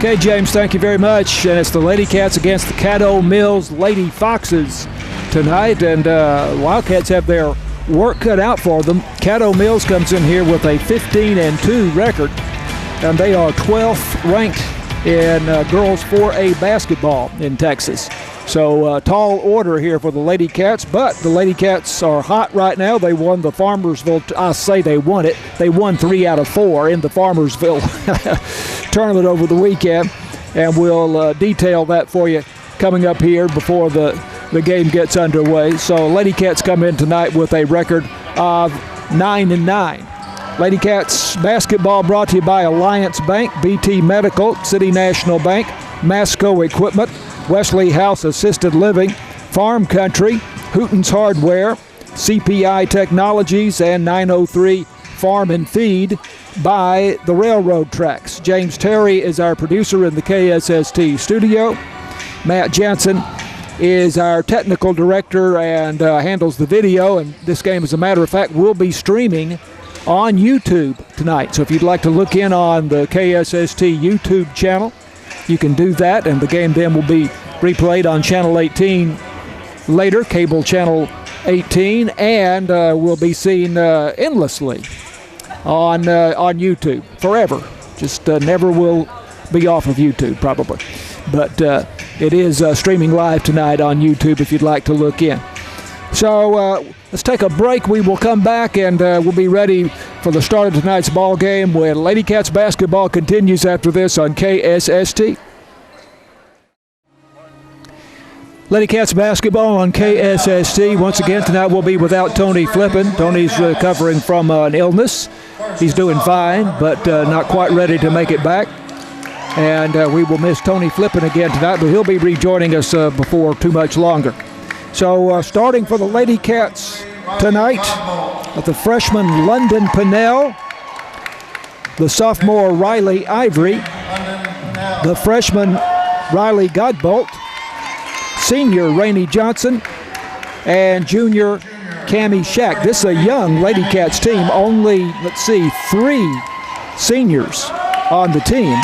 Okay, James, thank you very much. And it's the Lady Cats against the Caddo Mills Lady Foxes tonight. And Wildcats have their work cut out for them. Caddo Mills comes in here with a 15-2 record, and they are 12th ranked in girls 4A basketball in Texas. So tall order here for the Lady Cats, but the Lady Cats are hot right now. They won the Farmersville, I say they won it. They won 3 out of 4 in the Farmersville tournament over the weekend, and we'll detail that for you coming up here before the game gets underway. So Lady Cats come in tonight with a record of 9-9. Lady Cats basketball brought to you by Alliance Bank, BT Medical, City National Bank, Masco Equipment, Wesley House Assisted Living, Farm Country, Hooten's Hardware, CPI Technologies, and 903 Farm and Feed by the railroad tracks. James Terry is our producer in the KSST studio. Matt Jensen is our technical director and handles the video. And this game, as a matter of fact, will be streaming on YouTube tonight. So if you'd like to look in on the KSST YouTube channel, you can do that, and the game then will be replayed on Channel 18 later, cable Channel 18, and will be seen endlessly on YouTube forever. Just never will be off of YouTube, probably. But it is streaming live tonight on YouTube if you'd like to look in. So let's take a break. We will come back, and we'll be ready for the start of tonight's ball game when Lady Cats basketball continues after this on KSST. Lady Cats basketball on KSST. Once again, tonight we'll be without Tony Flippin. Tony's recovering from an illness. He's doing fine, but not quite ready to make it back. And we will miss Tony Flippin again tonight, but he'll be rejoining us before too much longer. So starting for the Lady Cats tonight, the freshman London Pinnell, the sophomore Riley Ivory, the freshman Riley Godbolt, senior Rainey Johnson, and junior Cammie Shack. This is a young Lady Cats team. Only, 3 seniors on the team,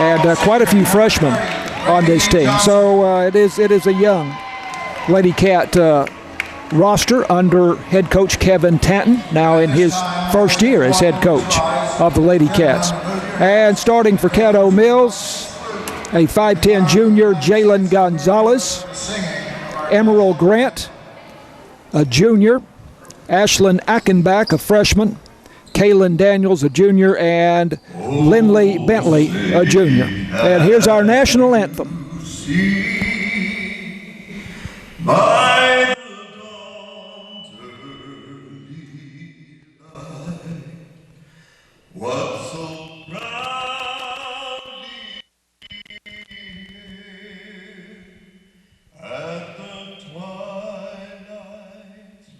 and quite a few freshmen on this team. So it is a young Lady Cat roster under head coach Kevin Tanton, now in his first year as head coach of the Lady Cats. And starting for Caddo Mills, a 5'10 junior, Jalen Gonzalez, Emerald Grant, a junior, Ashlyn Achenbach, a freshman, Kaylin Daniels, a junior, and Lindley Bentley, a junior. And here's our national anthem. By the dawn's early light, what so proudly at the twilight's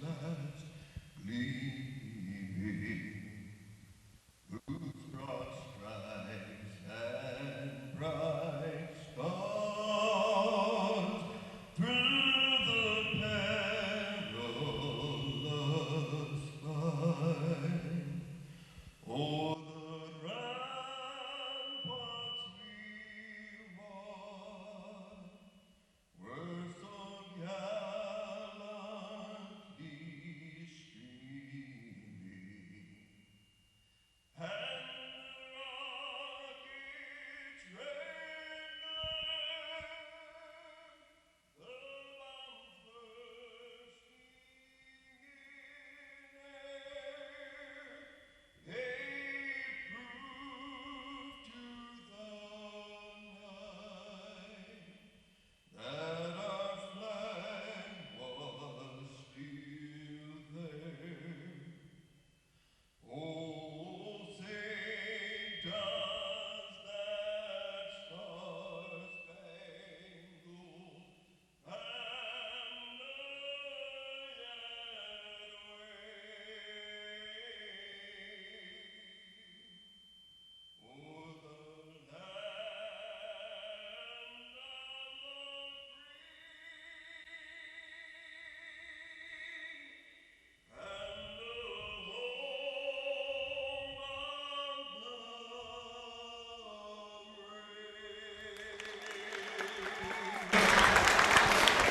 last gleaming, whose broad stripes and bright stars through the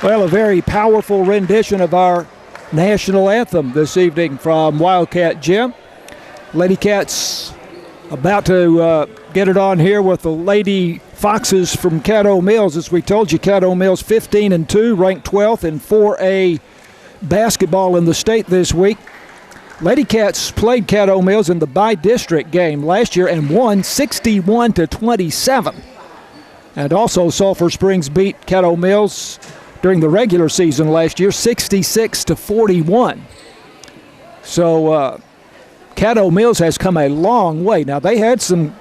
Well, a very powerful rendition of our national anthem this evening from Wildcat Gym. Lady Cats about to get it on here with the Lady Foxes from Caddo Mills. As we told you, Caddo Mills 15-2, ranked 12th in 4A basketball in the state this week. Lady Cats played Caddo Mills in the by-district game last year and won 61-27. And also Sulphur Springs beat Caddo Mills during the regular season last year, 66-41. So Caddo Mills has come a long way. Now, they had some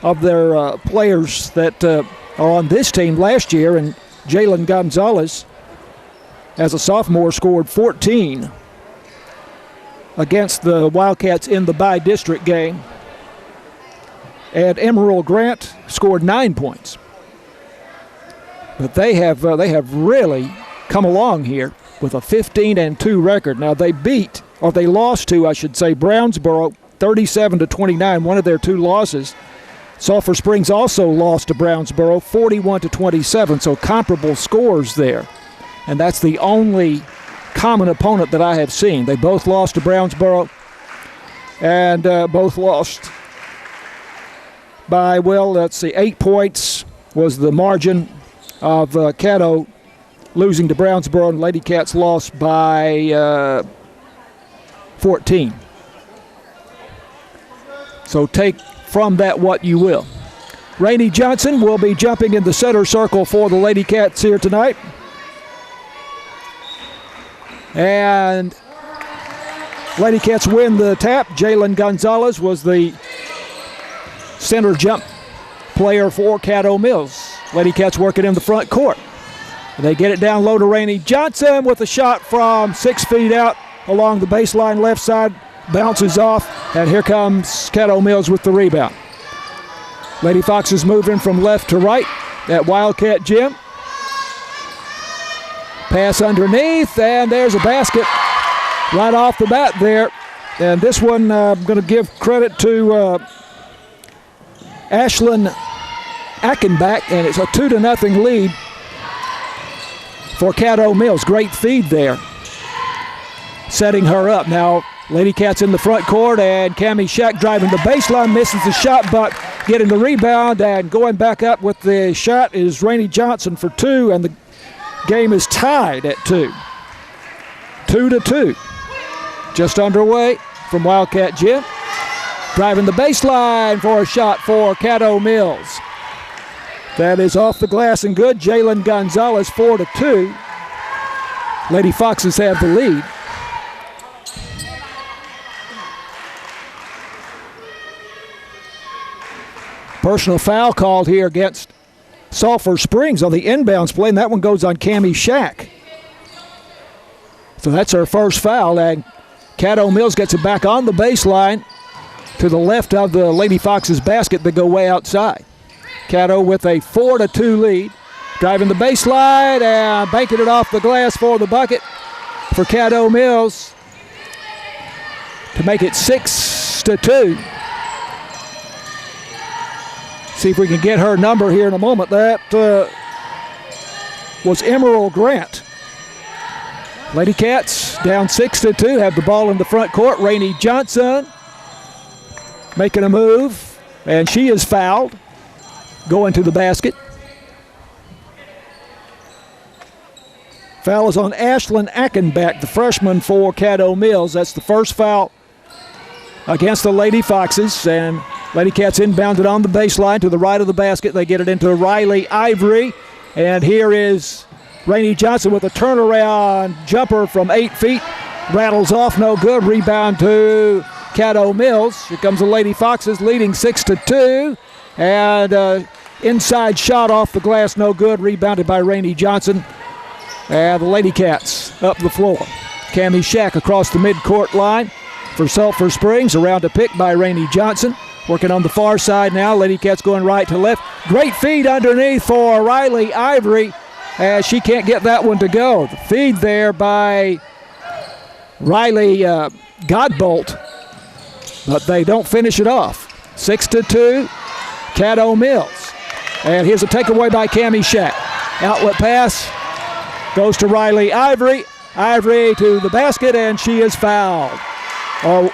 of their players that are on this team last year, and Jalen Gonzalez, as a sophomore, scored 14 against the Wildcats in the by-district game. And Emerald Grant scored 9 points. But they have really come along here with a 15-2 record. Now they lost to, I should say, Brownsboro 37-29, one of their two losses. Sulphur Springs also lost to Brownsboro 41-27, so comparable scores there. And that's the only common opponent that I have seen. They both lost to Brownsboro and both lost by, 8 points was the margin of Caddo losing to Brownsboro, and Lady Cats lost by 14. So take from that what you will. Rainey Johnson will be jumping in the center circle for the Lady Cats here tonight. And Lady Cats win the tap. Jalen Gonzalez was the center jump player for Caddo Mills. Lady Cats working in the front court. They get it down low to Rainey Johnson with a shot from 6 feet out along the baseline left side. Bounces off, and here comes Caddo Mills with the rebound. Lady Foxes moving from left to right at Wildcat Gym. Pass underneath, and there's a basket right off the bat there. And this one, I'm going to give credit to Ashlyn Ackenbach, and it's a 2-0 lead for Caddo Mills. Great feed there, setting her up. Now, Lady Cats in the front court, and Cammie Shack driving the baseline, misses the shot, but getting the rebound and going back up with the shot is Rainey Johnson for 2, and the game is tied at 2. 2-2. Just underway from Wildcat Gym. Driving the baseline for a shot for Caddo Mills. That is off the glass and good. Jalen Gonzalez 4-2. Lady Foxes have the lead. Personal foul called here against Sulphur Springs on the inbounds play, and that one goes on Cammie Shack. So that's her first foul, and Caddo Mills gets it back on the baseline to the left of the Lady Foxes basket. They go way outside. Caddo with a 4-2 lead. Driving the baseline and banking it off the glass for the bucket for Caddo Mills to make it 6-2. See if we can get her number here in a moment. That was Emerald Grant. Lady Cats down 6-2, have the ball in the front court. Rainey Johnson making a move, and she is fouled, going to the basket. Foul is on Ashlyn Ackenbach, the freshman for Caddo Mills. That's the first foul against the Lady Foxes, and Lady Cats inbounded on the baseline to the right of the basket. They get it into Riley Ivory, and here is Rainey Johnson with a turnaround jumper from 8 feet. Rattles off, no good. Rebound to Caddo Mills. Here comes the Lady Foxes leading 6-2, and inside shot off the glass, no good. Rebounded by Rainey Johnson. And the Lady Cats up the floor. Cammie Shack across the midcourt line for Sulphur Springs. Around a pick by Rainey Johnson. Working on the far side now. Lady Cats going right to left. Great feed underneath for Riley Ivory, as she can't get that one to go. The feed there by Riley Godbolt, but they don't finish it off. 6-2, Caddo Mills. And here's a takeaway by Cammie Shack. Outlet pass Goes to Riley Ivory. Ivory to the basket, and she is fouled. Oh.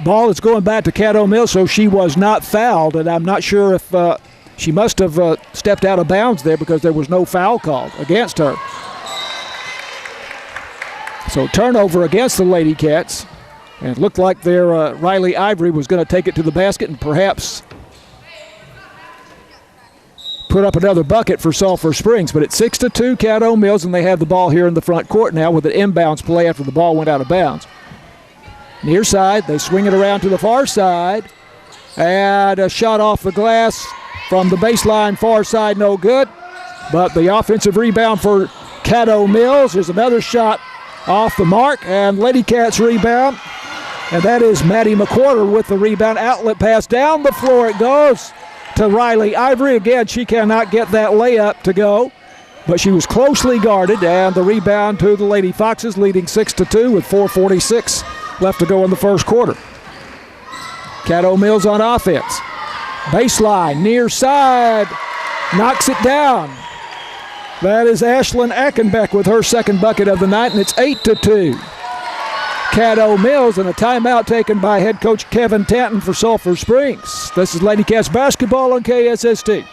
Ball is going back to Caddo Mills, so she was not fouled, and I'm not sure if she must have stepped out of bounds there because there was no foul called against her. So turnover against the Lady Cats, and it looked like their Riley Ivory was going to take it to the basket and perhaps put up another bucket for Sulphur Springs, but it's 6-2 Caddo Mills, and they have the ball here in the front court now with an inbounds play after the ball went out of bounds. Near side, they swing it around to the far side, and a shot off the glass from the baseline far side, no good, but the offensive rebound for Caddo Mills. There's another shot off the mark, and Lady Cats rebound, and that is Maddie McWhorter with the rebound. Outlet pass down the floor, it goes to Riley Ivory. Again, she cannot get that layup to go, but she was closely guarded, and the rebound to the Lady Foxes, leading 6-2 with 4:46 left to go in the first quarter. Caddo Mills on offense. Baseline, near side, knocks it down. That is Ashlyn Ackenbeck with her second bucket of the night, and it's 8-2. Caddo Mills, and a timeout taken by head coach Kevin Tanton for Sulphur Springs. This is Lady Cats basketball on KSST.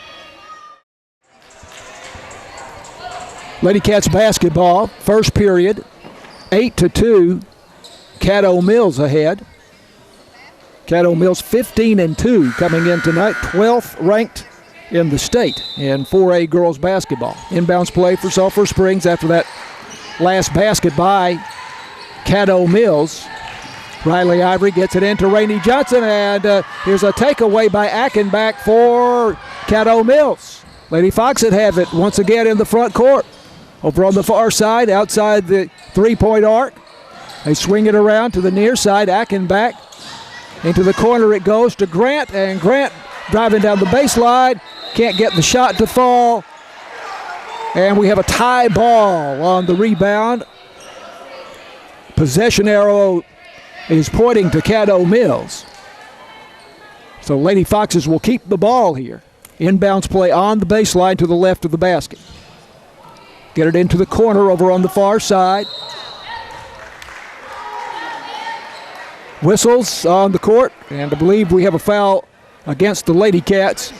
Lady Cats basketball, first period, 8-2. Caddo Mills ahead. Caddo Mills 15-2 coming in tonight, 12th ranked in the state in 4A girls basketball. Inbounds play for Sulphur Springs after that last basket by Caddo Mills. Riley Ivory gets it into Rainey Johnson, and here's a takeaway by Ackenbach for Caddo Mills. Lady Foxes have it once again in the front court. Over on the far side, outside the three-point arc. They swing it around to the near side. Ackenbach into the corner it goes to Grant, and Grant driving down the baseline. Can't get the shot to fall. And we have a tie ball on the rebound. Possession arrow is pointing to Caddo Mills. So Lady Foxes will keep the ball here. Inbounds play on the baseline to the left of the basket. Get it into the corner over on the far side. Whistles on the court, and I believe we have a foul against the Lady Cats.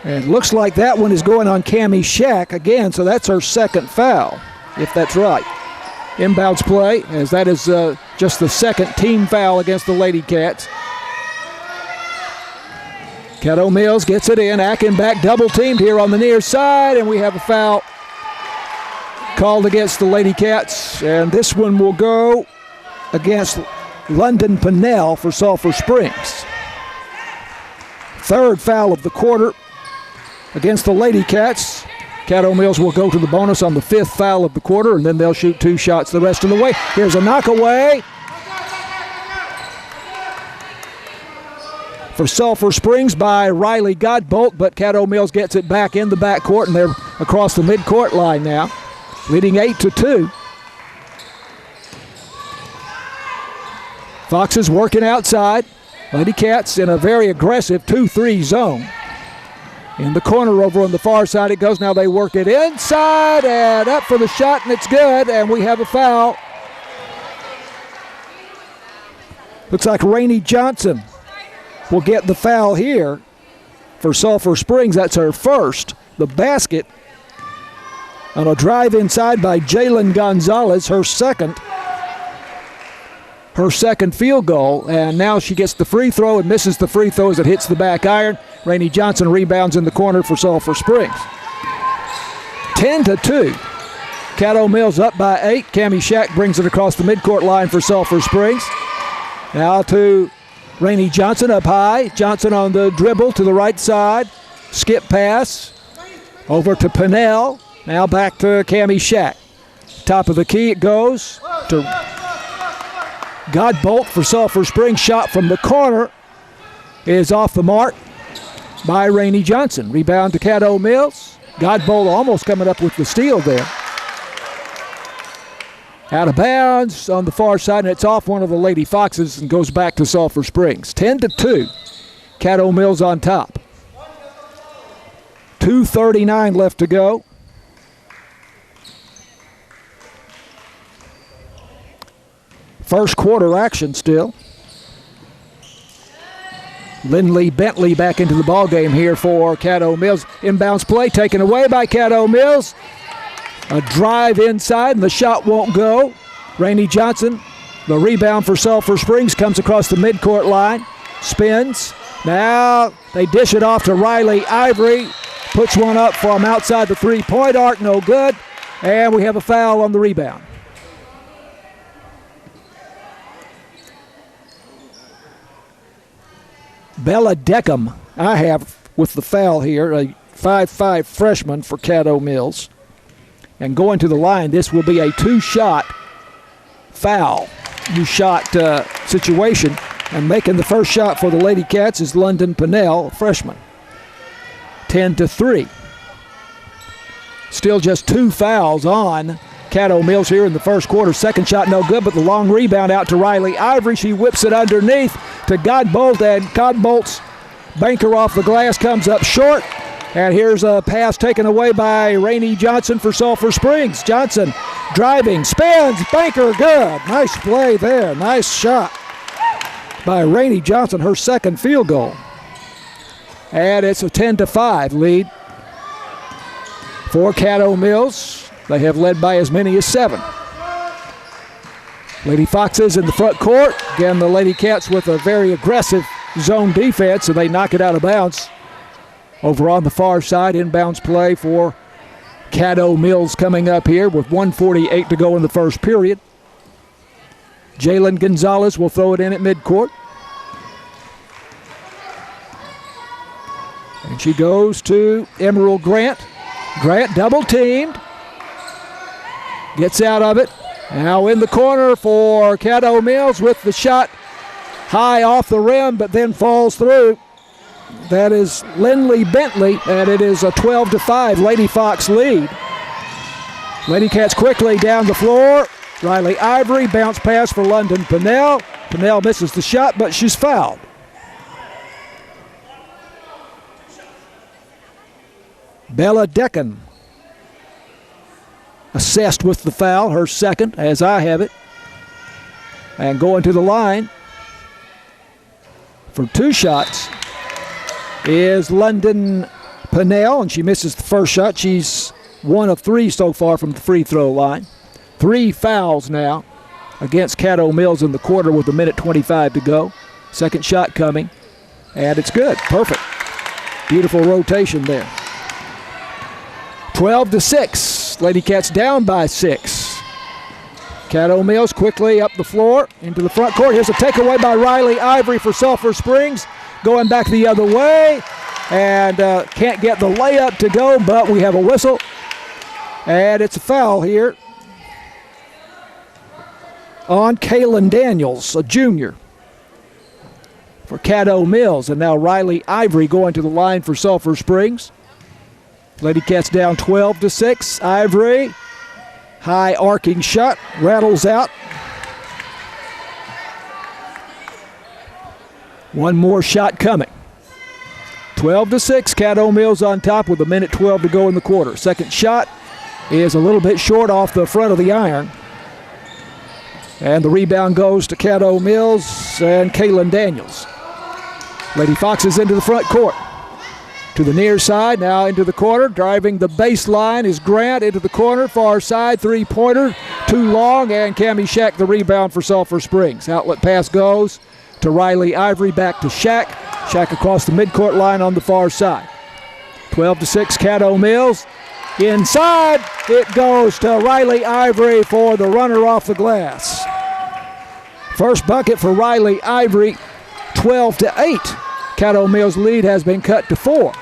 And looks like that one is going on Cammie Shack again, so that's her second foul, if that's right. Inbounds play, as that is just the second team foul against the Lady Cats. Caddo Mills gets it in. Ackenbach double teamed here on the near side, and we have a foul called against the Lady Cats, and this one will go against London Pinnell for Sulphur Springs. Third foul of the quarter against the Lady Cats. Caddo Mills will go to the bonus on the fifth foul of the quarter, and then they'll shoot two shots the rest of the way. Here's a knockaway for Sulphur Springs by Riley Godbolt, but Caddo Mills gets it back in the backcourt, and they're across the midcourt line now, leading 8-2. Foxes working outside. Lady Cats in a very aggressive 2-3 zone. In the corner over on the far side it goes. Now they work it inside and up for the shot, and it's good, and we have a foul. Looks like Rainey Johnson will get the foul here for Sulphur Springs. That's her first. The basket on a drive inside by Jalen Gonzalez, her second field goal, and now she gets the free throw and misses the free throw as it hits the back iron. Rainey Johnson rebounds in the corner for Sulphur Springs. 10-2. Caddo Mills up by 8. Cammie Shack brings it across the midcourt line for Sulphur Springs. Now to Rainey Johnson up high. Johnson on the dribble to the right side. Skip pass over to Pinnell. Now back to Cammie Shack. Top of the key it goes to Godbolt for Sulphur Springs. Shot from the corner is off the mark by Rainey Johnson. Rebound to Caddo Mills. Godbolt almost coming up with the steal there. Out of bounds on the far side, and it's off one of the Lady Foxes and goes back to Sulphur Springs. 10-2. Caddo Mills on top. 2:39 left to go. First quarter action still. Lindley Bentley back into the ballgame here for Caddo Mills. Inbounds play taken away by Caddo Mills. A drive inside and the shot won't go. Rainey Johnson, the rebound for Sulphur Springs, comes across the midcourt line. Spins. Now they dish it off to Riley Ivory. Puts one up from outside the three-point arc. No good. And we have a foul on the rebound. Bella Deckham, I have with the foul here, a 5'5" freshman for Caddo Mills. And going to the line, this will be a two-shot foul, two-shot situation. And making the first shot for the Lady Cats is London Pinnell, freshman. 10-3. Still just two fouls on Caddo Mills here in the first quarter. Second shot no good, but the long rebound out to Riley Ivory. She whips it underneath to Godbolt, and Godbolt's banker off the glass comes up short. And here's a pass taken away by Rainey Johnson for Sulphur Springs. Johnson driving, spins, banker good. Nice play there, nice shot by Rainey Johnson, her second field goal. And it's a 10-5 lead for Caddo Mills. They have led by as many as 7. Lady Foxes in the front court. Again, the Lady Cats with a very aggressive zone defense, and they knock it out of bounds. Over on the far side, inbounds play for Caddo Mills coming up here with 1:48 to go in the first period. Jalen Gonzalez will throw it in at midcourt. And she goes to Emerald Grant. Grant double teamed. Gets out of it. Now in the corner for Caddo Mills with the shot high off the rim, but then falls through. That is Lindley Bentley, and it is a 12-5 Lady Fox lead. Lady Cats quickly down the floor. Riley Ivory, bounce pass for London Pinnell. Pinnell misses the shot, but she's fouled. Bella Deccan assessed with the foul, her second, as I have it. And going to the line for two shots is London Pinnell, and she misses the first shot. She's 1 of 3 so far from the free throw line. 3 fouls now against Caddo Mills in the quarter with 1:25 to go. Second shot coming, and it's good. Perfect. Beautiful rotation there. 12-6. Lady Cats down by 6. Caddo Mills quickly up the floor into the front court. Here's a takeaway by Riley Ivory for Sulphur Springs. Going back the other way, and can't get the layup to go, but we have a whistle. And it's a foul here on Kaylin Daniels, a junior, for Caddo Mills. And now Riley Ivory going to the line for Sulphur Springs. Lady Cats down 12-6. Ivory, high arcing shot, rattles out. One more shot coming. 12-6, Caddo Mills on top with 1:12 to go in the quarter. Second shot is a little bit short off the front of the iron. And the rebound goes to Caddo Mills and Kaylin Daniels. Lady Foxes into the front court. To the near side, now into the corner. Driving the baseline is Grant into the corner. Far side, three-pointer. Too long, and Cammie Shack the rebound for Sulphur Springs. Outlet pass goes to Riley Ivory, back to Shack. Shack across the midcourt line on the far side. 12-6, Caddo Mills. Inside, it goes to Riley Ivory for the runner off the glass. First bucket for Riley Ivory, 12-8. Caddo Mills' lead has been cut to 4.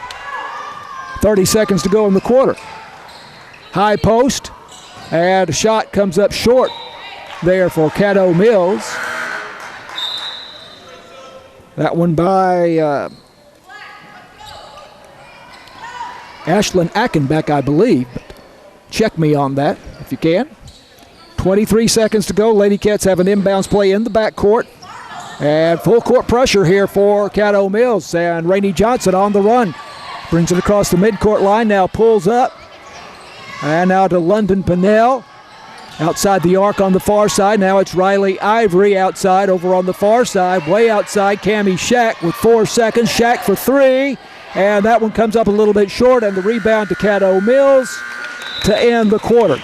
30 seconds to go in the quarter. High post, and a shot comes up short there for Caddo Mills. That one by Ashlyn Ackenbeck, I believe. But check me on that if you can. 23 seconds to go. Lady Cats have an inbounds play in the backcourt. And full court pressure here for Caddo Mills. And Rainey Johnson on the run. Brings it across the midcourt line, now pulls up. And now to London Pinnell. Outside the arc on the far side. Now it's Riley Ivory outside over on the far side. Way outside, Cammie Shack with 4 seconds. Shack for 3. And that one comes up a little bit short. And the rebound to Caddo Mills to end the quarter.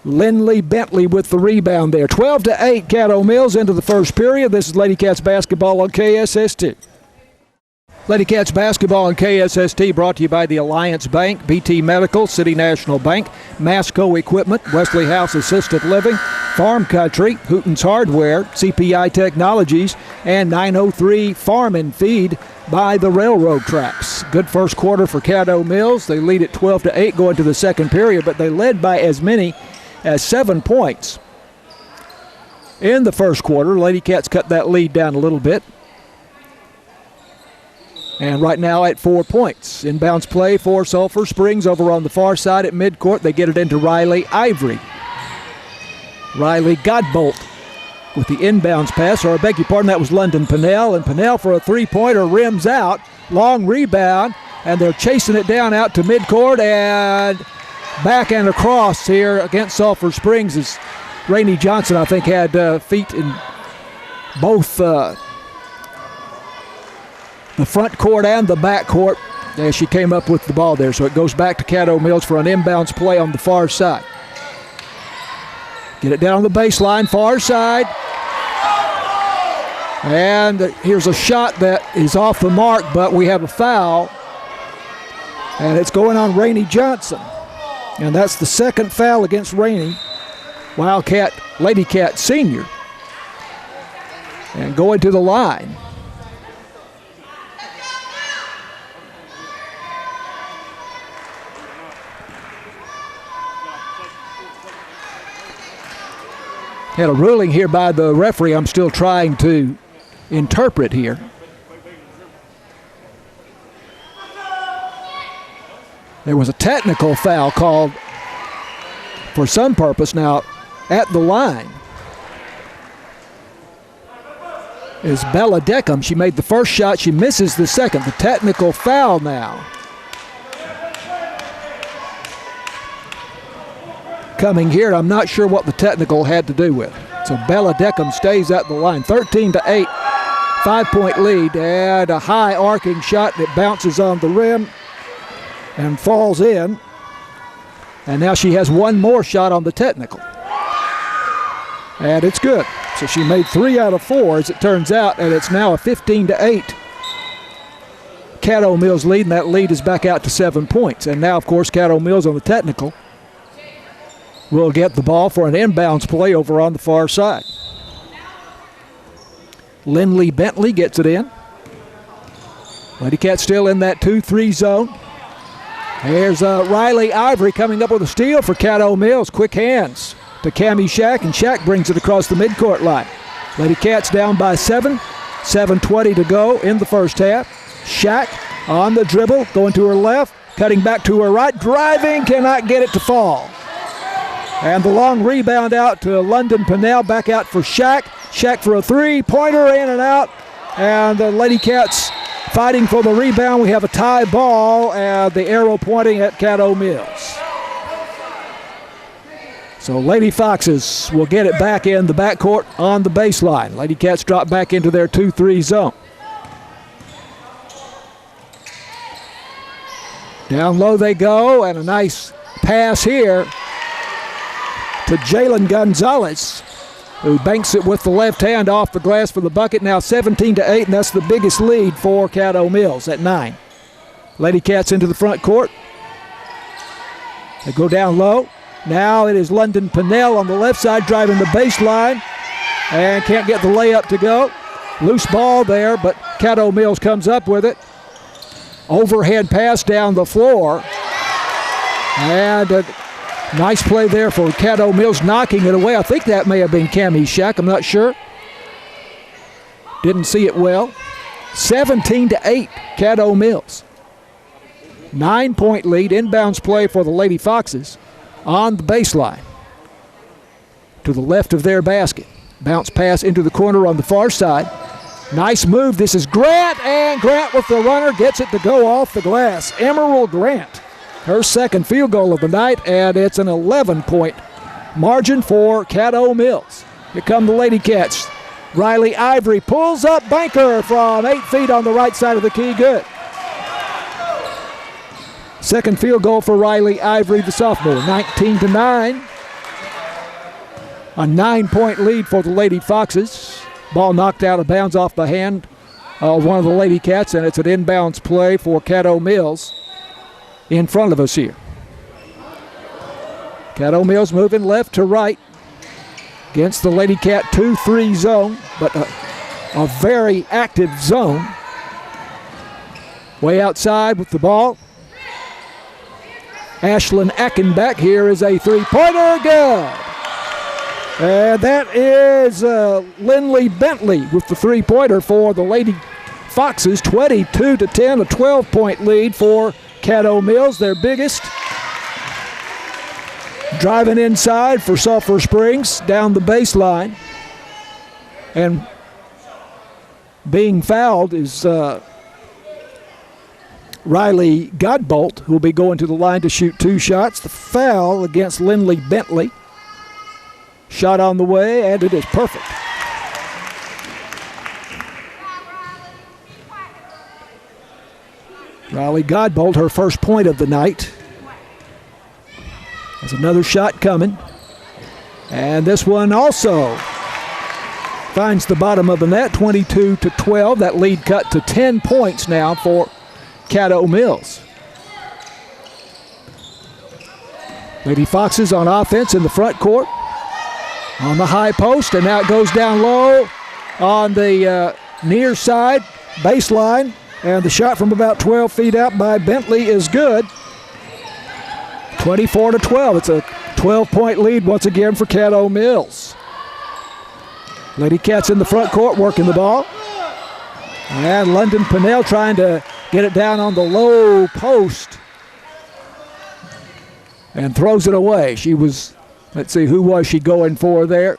Lindley Bentley with the rebound there. 12-8, Caddo Mills into the first period. This is Lady Cats basketball on KSST. Lady Cats basketball on KSST brought to you by the Alliance Bank, BT Medical, City National Bank, Masco Equipment, Wesley House Assisted Living, Farm Country, Hooten's Hardware, CPI Technologies, and 903 Farm and Feed by the railroad tracks. Good first quarter for Caddo Mills. They lead at 12-8 going to the second period, but they led by as many as 7 points. In the first quarter, Lady Cats cut that lead down a little bit. And right now at 4 points. Inbounds play for Sulphur Springs over on the far side at midcourt. They get it into Riley Ivory. Riley Godbolt with the inbounds pass, or I beg your pardon, that was London Pinnell. And Pinnell for a three-pointer rims out. Long rebound, and they're chasing it down out to midcourt and back and across here against Sulphur Springs as Rainey Johnson, I think, had feet in both the front court and the back court as she came up with the ball there. So it goes back to Caddo Mills for an inbounds play on the far side. Get it down on the baseline, far side. And here's a shot that is off the mark, but we have a foul. And it's going on Rainey Johnson. And that's the second foul against Rainey, Wildcat, Lady Cat senior. And going to the line. Had a ruling here by the referee I'm still trying to interpret here. There was a technical foul called for some purpose. Now at the line is Bella Deckham. She made the first shot. She misses the second. The technical foul now coming here. I'm not sure what the technical had to do with. So Bella Deckham stays at the line. 13-8, 5-point lead, and a high arcing shot that bounces on the rim and falls in. And now she has one more shot on the technical. And it's good. So she made 3 out of 4 as it turns out, and it's now a 15-8 Caddo Mills lead, and that lead is back out to 7 points. And now, of course, Caddo Mills on the technical will get the ball for an inbounds play over on the far side. Lindley Bentley gets it in. Lady Cat still in that 2-3 zone. Here's Riley Ivory coming up with a steal for Caddo Mills. Quick hands to Cammie Shack, and Shack brings it across the midcourt line. Lady Cat's down by 7. 7:20 to go in the first half. Shack on the dribble, going to her left, cutting back to her right, driving, cannot get it to fall. And the long rebound out to London Pinnell, back out for Shack. Shack for a three-pointer, in and out. And the Lady Cats fighting for the rebound. We have a tie ball, and the arrow pointing at Caddo Mills. So Lady Foxes will get it back in the backcourt on the baseline. Lady Cats drop back into their 2-3 zone. Down low they go, and a nice pass here to Jalen Gonzalez, who banks it with the left hand off the glass for the bucket. Now 17-8, and that's the biggest lead for Caddo Mills at 9. Lady Cats into the front court. They go down low. Now it is London Pinnell on the left side driving the baseline and can't get the layup to go. Loose ball there, but Caddo Mills comes up with it. Overhead pass down the floor. And a nice play there for Caddo Mills, knocking it away. I think that may have been Cammie Shack. I'm not sure. Didn't see it well. 17-8, Caddo Mills. 9-point lead. Inbounds play for the Lady Foxes on the baseline. to the left of their basket. Bounce pass into the corner on the far side. Nice move. This is Grant, and Grant with the runner gets it to go off the glass. Emerald Grant, her second field goal of the night, and it's an 11-point margin for Caddo Mills. Here come the Lady Cats. Riley Ivory pulls up Banker from 8 feet on the right side of the key. Good. Second field goal for Riley Ivory, the sophomore. 19-9. A 9-point lead for the Lady Foxes. Ball knocked out of bounds off the hand of one of the Lady Cats, and it's an inbounds play for Caddo Mills in front of us here. Caddo Mills moving left to right against the Lady Cat 2-3 zone, but a very active zone. Way outside with the ball. Ashlyn Ackenbeck here is a three-pointer. Good. And that is Lindley Bentley with the three-pointer for the Lady Foxes. 22-10, a 12-point lead for Caddo Mills, their biggest. Driving inside for Sulphur Springs down the baseline. And being fouled is Riley Godbolt, who will be going to the line to shoot 2 shots. The foul against Lindley Bentley. Shot on the way, and it is perfect. Riley Godbolt, her first point of the night. There's another shot coming. And this one also finds the bottom of the net, 22-12. That lead cut to 10 points now for Caddo Mills. Lady Foxes on offense in the front court. On the high post, and now it goes down low on the near side baseline, and the shot from about 12 feet out by Bentley is good. 24-12. It's a 12-point lead once again for Caddo Mills. Lady Cats in the front court working the ball. And London Pinnell trying to get it down on the low post and throws it away. She was... Let's see, who was she going for there?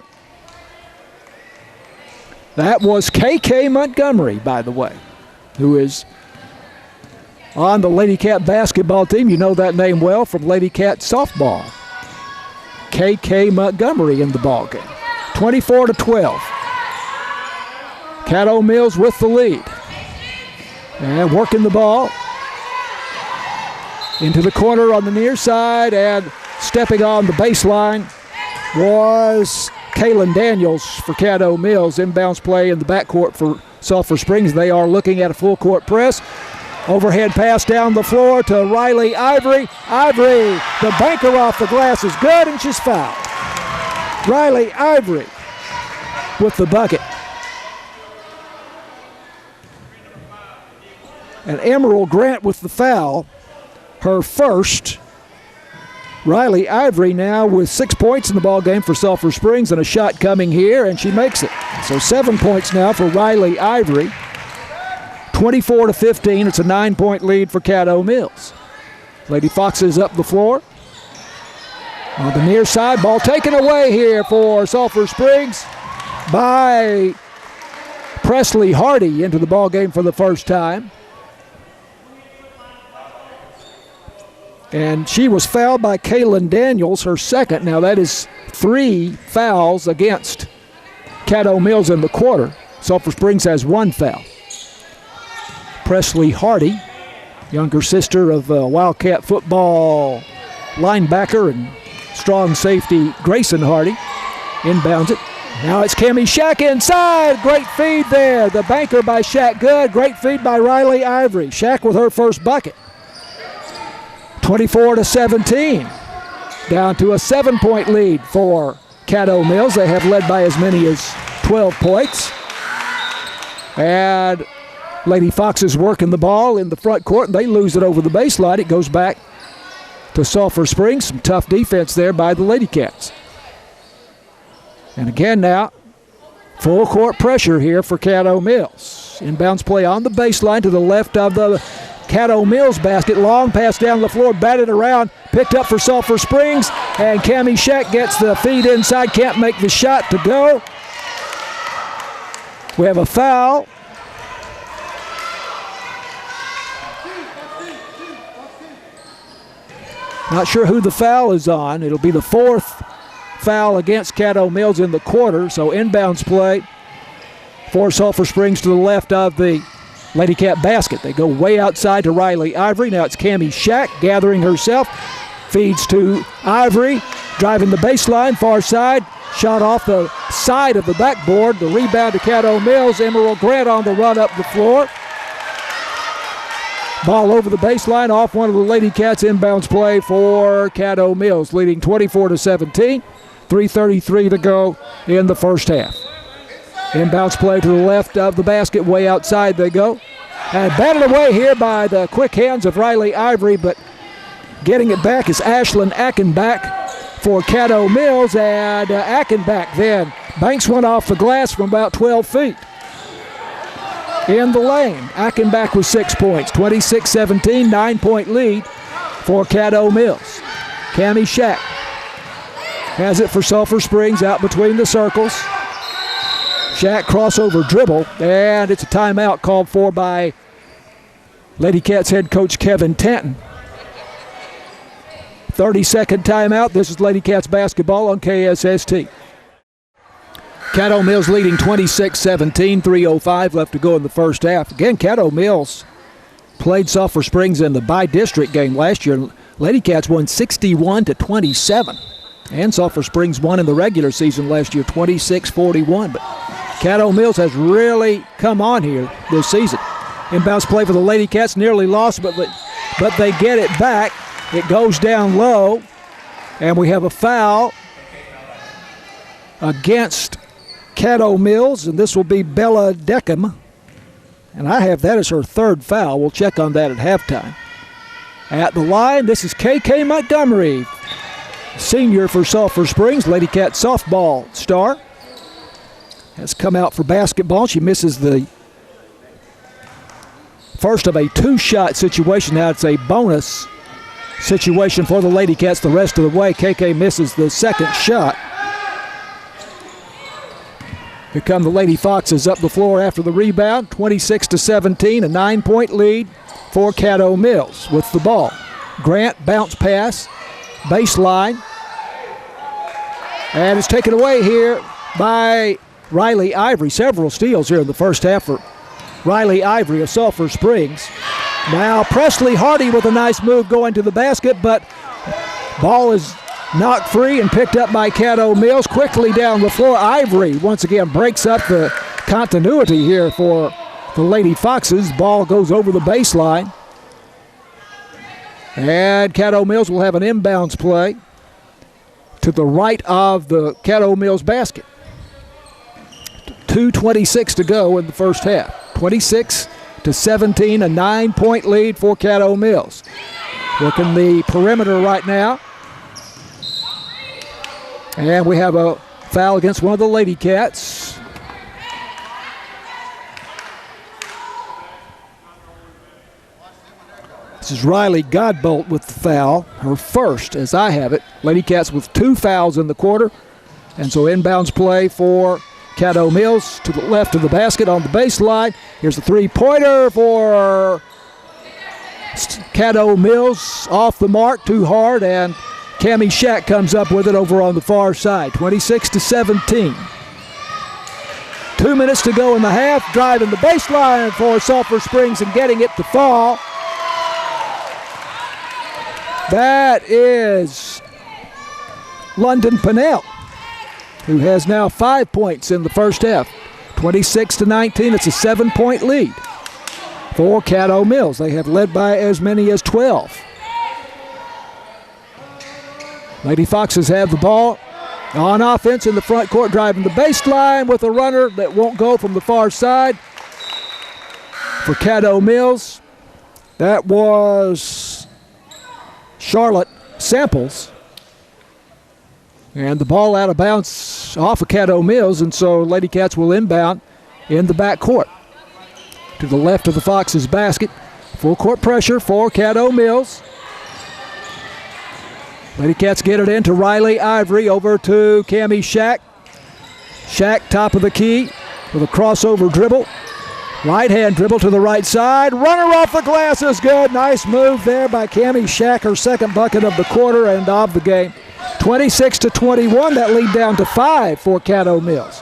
That was KK Montgomery, by the way, who is on the Lady Cat basketball team. You know that name well from Lady Cat softball. KK Montgomery in the ball game. 24-12. Caddo Mills with the lead. And working the ball into the corner on the near side, and stepping on the baseline was Kaylin Daniels for Caddo Mills. Inbounds play in the backcourt for Sulphur Springs. They are looking at a full court press. Overhead pass down the floor to Riley Ivory. Ivory, the banker off the glass is good, and she's fouled. Riley Ivory with the bucket. And Emerald Grant with the foul, her first. Riley Ivory now with 6 points in the ball game for Sulphur Springs, and a shot coming here, and she makes it. So 7 points now for Riley Ivory. 24-15. It's a 9-point lead for Caddo Mills. Lady Foxes up the floor. On the near side, ball taken away here for Sulphur Springs by Presley Hardy into the ball game for the first time. And she was fouled by Kaylin Daniels, her second. Now that is 3 fouls against Caddo Mills in the quarter. Sulphur Springs has 1 foul. Presley Hardy, younger sister of Wildcat football linebacker and strong safety Grayson Hardy, inbounds it. Now it's Cammie Shack inside. Great feed there. The banker by Shack good. Great feed by Riley Ivory. Shack with her first bucket. 24-17, down to a 7-point lead for Caddo Mills. They have led by as many as 12 points. And Lady Foxes working the ball in the front court, and they lose it over the baseline. It goes back to Sulphur Springs. Some tough defense there by the Lady Cats. And again now, full court pressure here for Caddo Mills. Inbounds play on the baseline to the left of the Caddo Mills basket. Long pass down the floor, batted around picked up for Sulphur Springs, and Cammie Shack gets the feed inside, can't make the shot to go. We have a foul. Not sure who the foul is on. It'll be the fourth foul against Caddo Mills in the quarter, so inbounds play for Sulphur Springs to the left of the Lady Cat basket. They go way outside to Riley Ivory. Now it's Cammie Shack gathering herself. Feeds to Ivory, driving the baseline, far side. Shot off the side of the backboard. The rebound to Caddo Mills. Emerald Grant on the run up the floor. Ball over the baseline off one of the Lady Cats. Inbounds play for Caddo Mills, leading 24-17. 3:33 to go in the first half. Inbounds play to the left of the basket, way outside they go. And batted away here by the quick hands of Riley Ivory, but getting it back is Ashlyn Ackenbach for Caddo Mills, and Ackenbach then banks one off the glass from about 12 feet. In the lane, Ackenbach with 6 points, 26-17, 9-point lead for Caddo Mills. Cammie Shack has it for Sulphur Springs out between the circles. Shack crossover dribble, and it's a timeout called for by Lady Cats head coach Kevin Tanton. 30-second timeout. This is Lady Cats basketball on KSST. Caddo Mills leading 26-17, 3:05 left to go in the first half. Again, Caddo Mills played Sulphur Springs in the by-district game last year. Lady Cats won 61-27. And Sulphur Springs won in the regular season last year, 26-41. But Caddo Mills has really come on here this season. Inbounds play for the Lady Cats, nearly lost, but they get it back. It goes down low, and we have a foul against Caddo Mills, and this will be Bella Deckham. And I have that as her third foul. We'll check on that at halftime. At the line, this is KK Montgomery, senior for Sulphur Springs, Lady Cat softball star. Has come out for basketball. She misses the first of a two-shot situation. Now it's a bonus situation for the Lady Cats the rest of the way. KK misses the second shot. Here come the Lady Foxes up the floor after the rebound. 26-17, a 9-point lead for Caddo Mills with the ball. Grant bounce pass, baseline. And it's taken away here by Riley Ivory. Several steals here in the first half for Riley Ivory of Sulphur Springs. Now Presley Hardy with a nice move going to the basket, but ball is knocked free and picked up by Caddo Mills. Quickly down the floor, Ivory once again breaks up the continuity here for the Lady Foxes. Ball goes over the baseline. And Caddo Mills will have an inbounds play to the right of the Caddo Mills basket. 2:26 to go in the first half. 26-17, a 9-point lead for Caddo Mills. Working the perimeter right now. And we have a foul against one of the Lady Cats. This is Riley Godbolt with the foul, her first, as I have it. Lady Cats with 2 fouls in the quarter. And so inbounds play for Caddo Mills to the left of the basket on the baseline. Here's the three-pointer for Caddo Mills. Off the mark, too hard, and Cammie Shack comes up with it over on the far side. 26-17. 2 minutes to go in the half. Driving the baseline for Sulphur Springs and getting it to fall. That is London Pinnell, who has now 5 points in the first half. 26-19, it's a 7-point lead for Caddo Mills. They have led by as many as 12. Lady Foxes have the ball on offense in the front court, driving the baseline with a runner that won't go from the far side for Caddo Mills. That was Charlotte Samples. And the ball out of bounds off of Caddo Mills, and so Lady Cats will inbound in the back court to the left of the Foxes basket. Full court pressure for Caddo Mills. Lady Cats get it into Riley Ivory, over to Cammie Shack. Shack, top of the key with a crossover dribble. Right hand dribble to the right side. Runner off the glass is good. Nice move there by Cammie Shack, her second bucket of the quarter and of the game. 26-21, that lead down to 5 for Caddo Mills.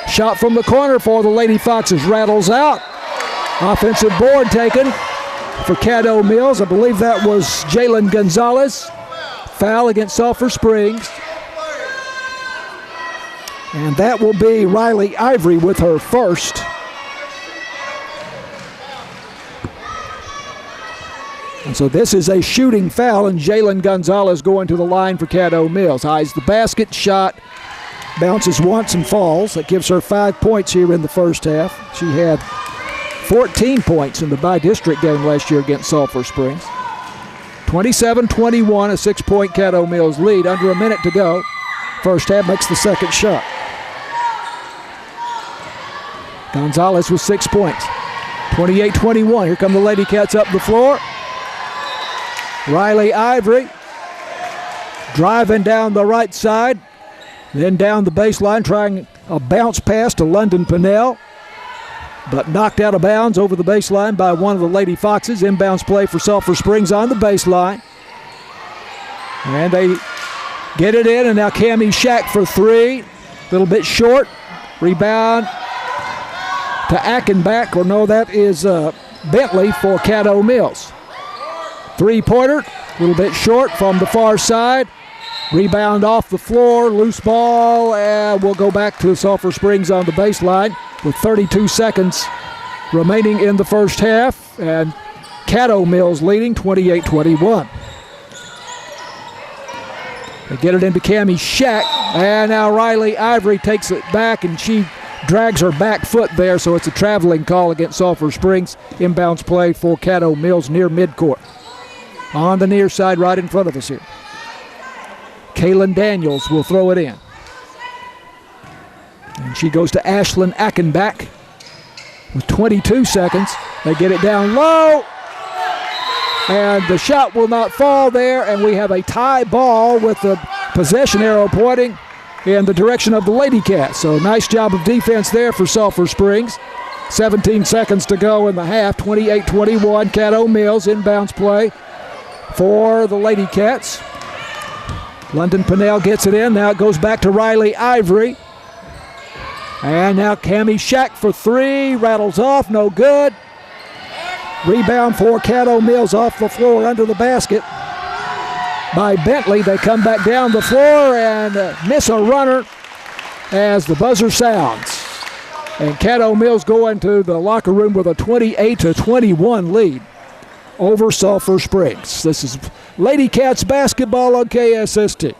Shot from the corner for the Lady Foxes rattles out. Offensive board taken for Caddo Mills. I believe that was Jalen Gonzalez. Foul against Sulphur Springs. And that will be Riley Ivory with her first. And so this is a shooting foul, and Jalen Gonzalez going to the line for Caddo Mills. Eyes the basket, shot, bounces once and falls. That gives her 5 points here in the first half. She had 14 points in the bi-district game last year against Sulphur Springs. 27-21, a 6-point Caddo Mills lead. Under a minute to go. First half makes the second shot. Gonzalez with 6 points. 28-21. Here come the Lady Cats up the floor. Riley Ivory driving down the right side, then down the baseline, trying a bounce pass to London Pinnell, but knocked out of bounds over the baseline by one of the Lady Foxes. Inbounds play for Sulphur Springs on the baseline. And they get it in, and now Cammie Shack for 3. A little bit short. Rebound to Ackenbach, or no, that is Bentley for Caddo Mills. Three-pointer, a little bit short from the far side. Rebound off the floor, loose ball, and we'll go back to Sulphur Springs on the baseline with 32 seconds remaining in the first half, and Caddo Mills leading 28-21. They get it into Cammie Shack, and now Riley Ivory takes it back, and she drags her back foot there, so it's a traveling call against Sulphur Springs. Inbounds play for Caddo Mills near midcourt. On the near side, right in front of us here. Kaylin Daniels will throw it in. And she goes to Ashlyn Ackenbach with 22 seconds. They get it down low. And the shot will not fall there, and we have a tie ball with the possession arrow pointing in the direction of the Lady Cats. So nice job of defense there for Sulphur Springs. 17 seconds to go in the half. 28-21, Caddo Mills inbounds play for the Lady Cats. London Pinnell gets it in. Now it goes back to Riley Ivory. And now Cammie Shack for 3. Rattles off, no good. Rebound for Caddo Mills off the floor under the basket by Bentley. They come back down the floor and miss a runner as the buzzer sounds. And Caddo Mills go into the locker room with a 28-21 lead over Sulphur Springs. This is Lady Cats basketball on KSST.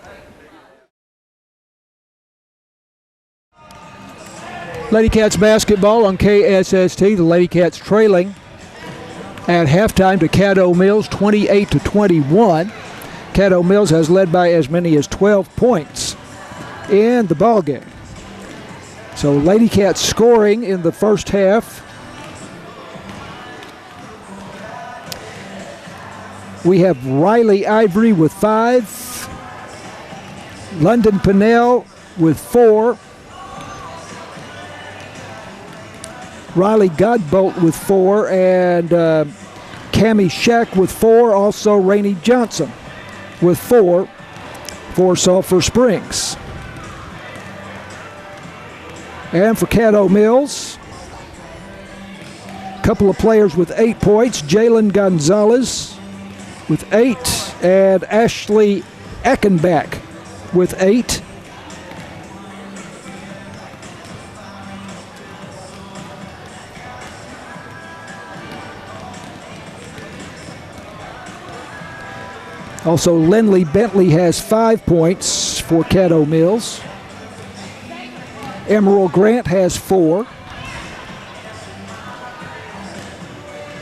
Lady Cats basketball on KSST. The Lady Cats trailing at halftime to Caddo Mills, 28-21. Caddo Mills has led by as many as 12 points in the ballgame. So Lady Cats scoring in the first half. We have Riley Ivory with 5, London Pinnell with 4, Riley Godbolt with 4, and Cammie Shack with 4, also Rainey Johnson with 4 for Sulphur Springs. And for Caddo Mills, a couple of players with 8 points, Jalen Gonzalez with 8, and Ashley Ackenbach with 8. Also, Lindley Bentley has 5 points for Caddo Mills. Emerald Grant has 4.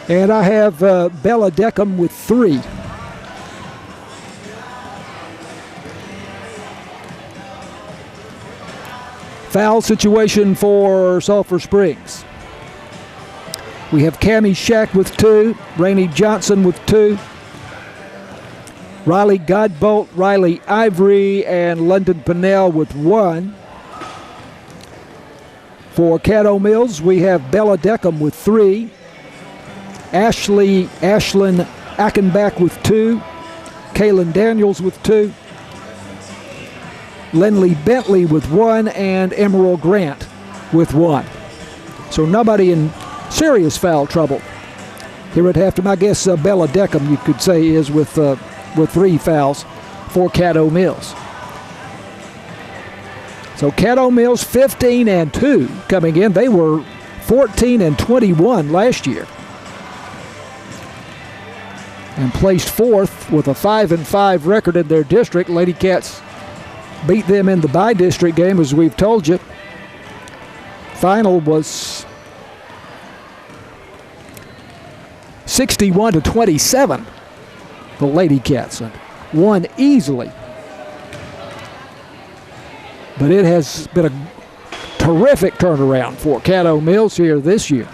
And I have Bella Deckham with 3. Foul situation for Sulphur Springs. We have Cammie Shack with 2, Rainey Johnson with 2, Riley Godbolt, Riley Ivory, and London Pinnell with 1. For Caddo Mills, we have Bella Deckham with 3. Ashlyn Ackenbach with 2. Kaylin Daniels with 2. Lindley Bentley with 1, and Emerald Grant with 1. So nobody in serious foul trouble here at halftime. I guess Bella Deckham, you could say, is with 3 fouls for Caddo Mills. So Caddo Mills 15-2 coming in. They were 14-21 last year, and placed 4th with a 5-5 record in their district. Lady Cats beat them in the by-district game, as we've told you. Final was 61-27. The Lady Cats won easily. But it has been a terrific turnaround for Caddo Mills here this year.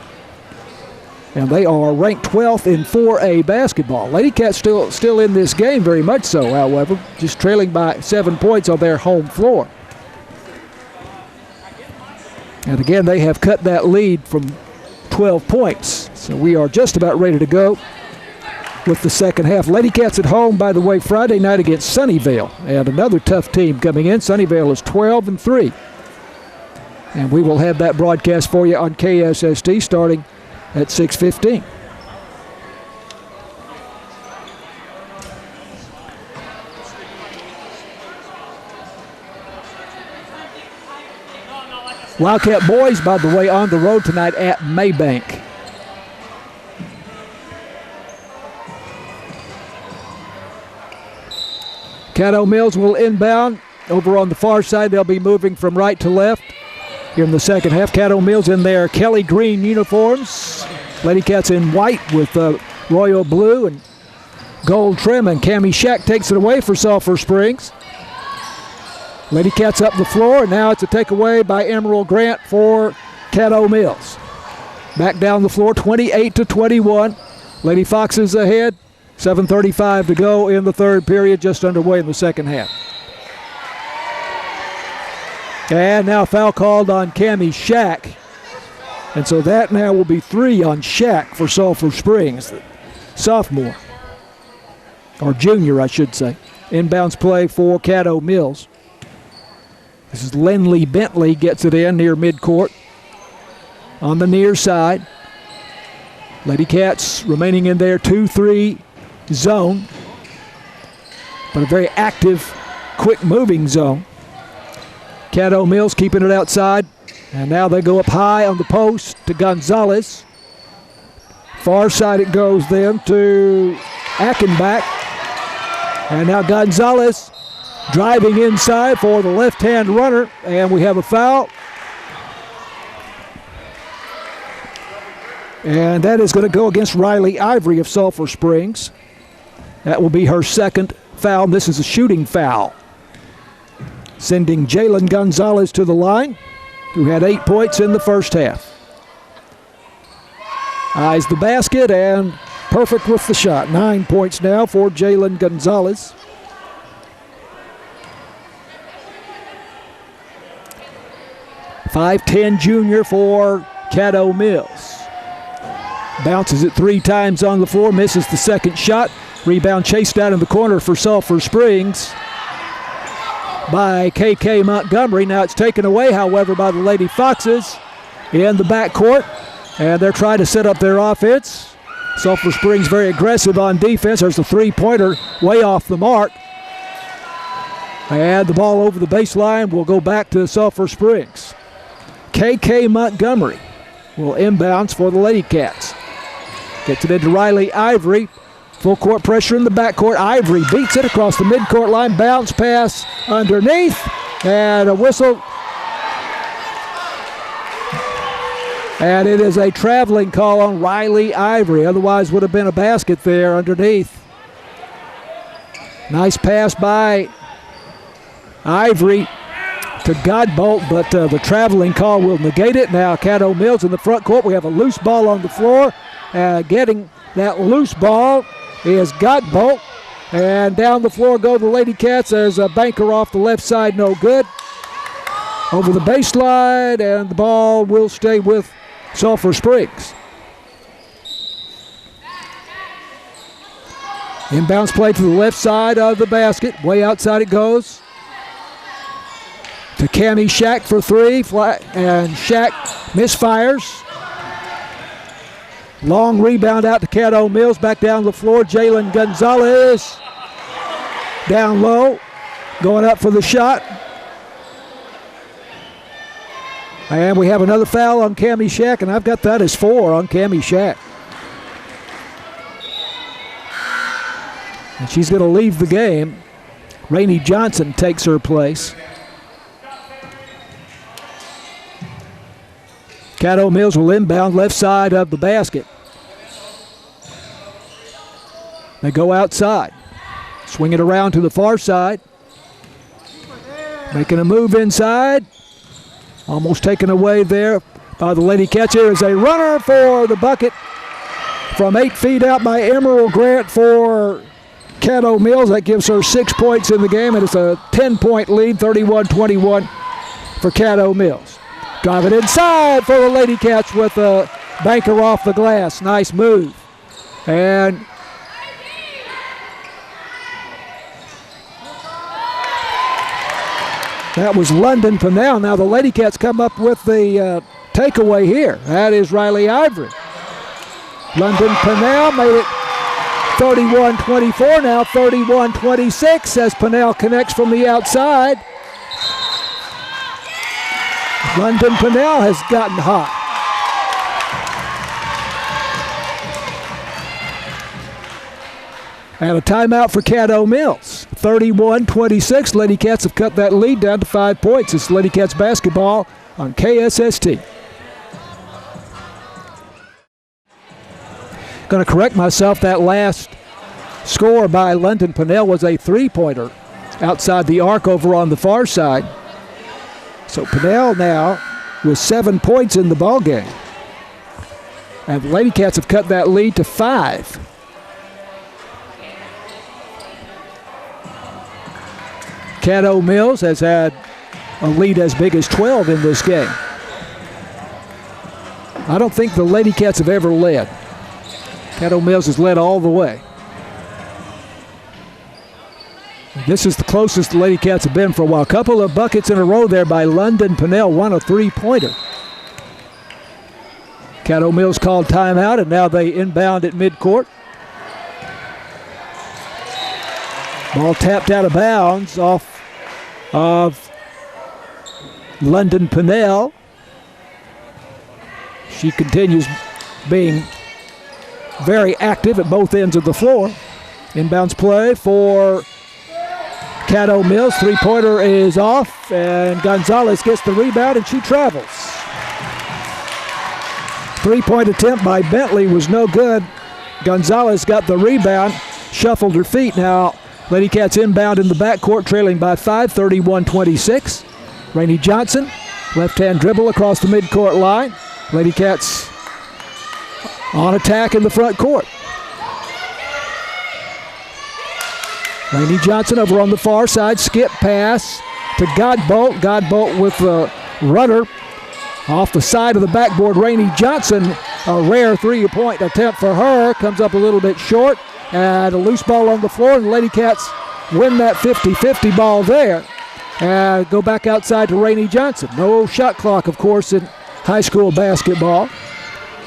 And they are ranked 12th in 4A basketball. Lady Cats still in this game, very much so, however, just trailing by 7 points on their home floor. And again, they have cut that lead from 12 points. So we are just about ready to go with the second half. Lady Cats at home, by the way, Friday night against Sunnyvale. And another tough team coming in. Sunnyvale is 12-3. And we will have that broadcast for you on KSST starting at 6:15. Wildcat boys, by the way, on the road tonight at Maybank. Caddo Mills will inbound. Over on the far side, they'll be moving from right to left here in the second half. Caddo Mills in their Kelly green uniforms. Lady Cats in white with royal blue and gold trim. And Cammie Shack takes it away for Sulphur Springs. Lady Cats up the floor, and now it's a takeaway by Emerald Grant for Caddo Mills. Back down the floor, 28-21. Lady Foxes ahead. 7:35 to go in the third period, just underway in the second half. And now foul called on Cammie Shack. And so that now will be 3 on Shack for Sulphur Springs, the sophomore, or junior, I should say. Inbounds play for Caddo Mills. This is Lindley Bentley, gets it in near midcourt on the near side. Lady Cats remaining in their 2-3 zone, but a very active, quick-moving zone. Caddo Mills keeping it outside, and now they go up high on the post to Gonzalez. Far side it goes then to Ackenbach, and now Gonzalez driving inside for the left-hand runner, and we have a foul. And that is going to go against Riley Ivory of Sulphur Springs. That will be her second foul. This is a shooting foul, sending Jalen Gonzalez to the line, who had 8 points in the first half. Eyes the basket and perfect with the shot. 9 points now for Jalen Gonzalez. .5'10" junior for Caddo Mills. Bounces it 3 times on the floor, misses the second shot. Rebound chased out in the corner for Sulphur Springs by KK Montgomery. Now it's taken away, however, by the Lady Foxes in the backcourt, and they're trying to set up their offense. Sulphur Springs very aggressive on defense. There's the three-pointer way off the mark. And the ball over the baseline will go back to Sulphur Springs. KK Montgomery will inbounds for the Lady Cats. Gets it into Riley Ivory. Full court pressure in the backcourt. Ivory beats it across the midcourt line. Bounce pass underneath. And a whistle. And it is a traveling call on Riley Ivory. Otherwise would have been a basket there underneath. Nice pass by Ivory to Godbolt, but the traveling call will negate it. Now Caddo Mills in the front court. We have a loose ball on the floor. Getting that loose ball is Godbolt. And down the floor go the Lady Cats. There's a banker off the left side, no good. Over the baseline, and the ball will stay with Sulphur Springs. Inbounds play to the left side of the basket. Way outside it goes. To Cammie Shack for three. And Shack misfires. Long rebound out to Caddo Mills. Back down the floor. Jalen Gonzalez. Down low. Going up for the shot. And we have another foul on Cammie Shack, and I've got that as 4 on Cammie Shack. And she's going to leave the game. Rainey Johnson takes her place. Caddo Mills will inbound left side of the basket. They go outside. Swing it around to the far side. Making a move inside. Almost taken away there by the Lady Cats. Here is a runner for the bucket from 8 feet out by Emerald Grant for Caddo Mills. That gives her 6 points in the game, and it's a 10-point lead, 31-21 for Caddo Mills. Drive it inside for the Lady Cats with a banker off the glass. Nice move. And that was London Pennell. Now the Lady Cats come up with the takeaway here. That is Riley Ivory. London Pennell made it 31-24, now 31-26 as Pennell connects from the outside. London Pennell has gotten hot. And a timeout for Caddo Mills. 31-26. Lady Cats have cut that lead down to 5 points. It's Lady Cats basketball on KSST. Going to correct myself. That last score by London Pennell was a 3-pointer outside the arc over on the far side. So Pennell now with 7 points in the ball game. And the Lady Cats have cut that lead to 5. Caddo Mills has had a lead as big as 12 in this game. I don't think the Lady Cats have ever led. Caddo Mills has led all the way. This is the closest the Lady Cats have been for a while. A couple of buckets in a row there by London Pennell, one a 3-pointer. Caddo Mills called timeout, and now they inbound at midcourt. Ball tapped out of bounds off of London Pennell. She continues being very active at both ends of the floor. Inbounds play for Caddo Mills. 3-pointer is off, and Gonzalez gets the rebound, and she travels. 3-point attempt by Bentley was no good. Gonzalez got the rebound, shuffled her feet. Now Lady Cats inbound in the backcourt, trailing by 5, 31-26. Rainey Johnson, left-hand dribble across the midcourt line. Lady Cats on attack in the front court. Rainey Johnson over on the far side, skip pass to Godbolt. Godbolt with the runner off the side of the backboard. Rainey Johnson, a rare 3-point attempt for her, comes up a little bit short. And a loose ball on the floor, and the Lady Cats win that 50-50 ball there. And go back outside to Rainey Johnson. No shot clock, of course, in high school basketball.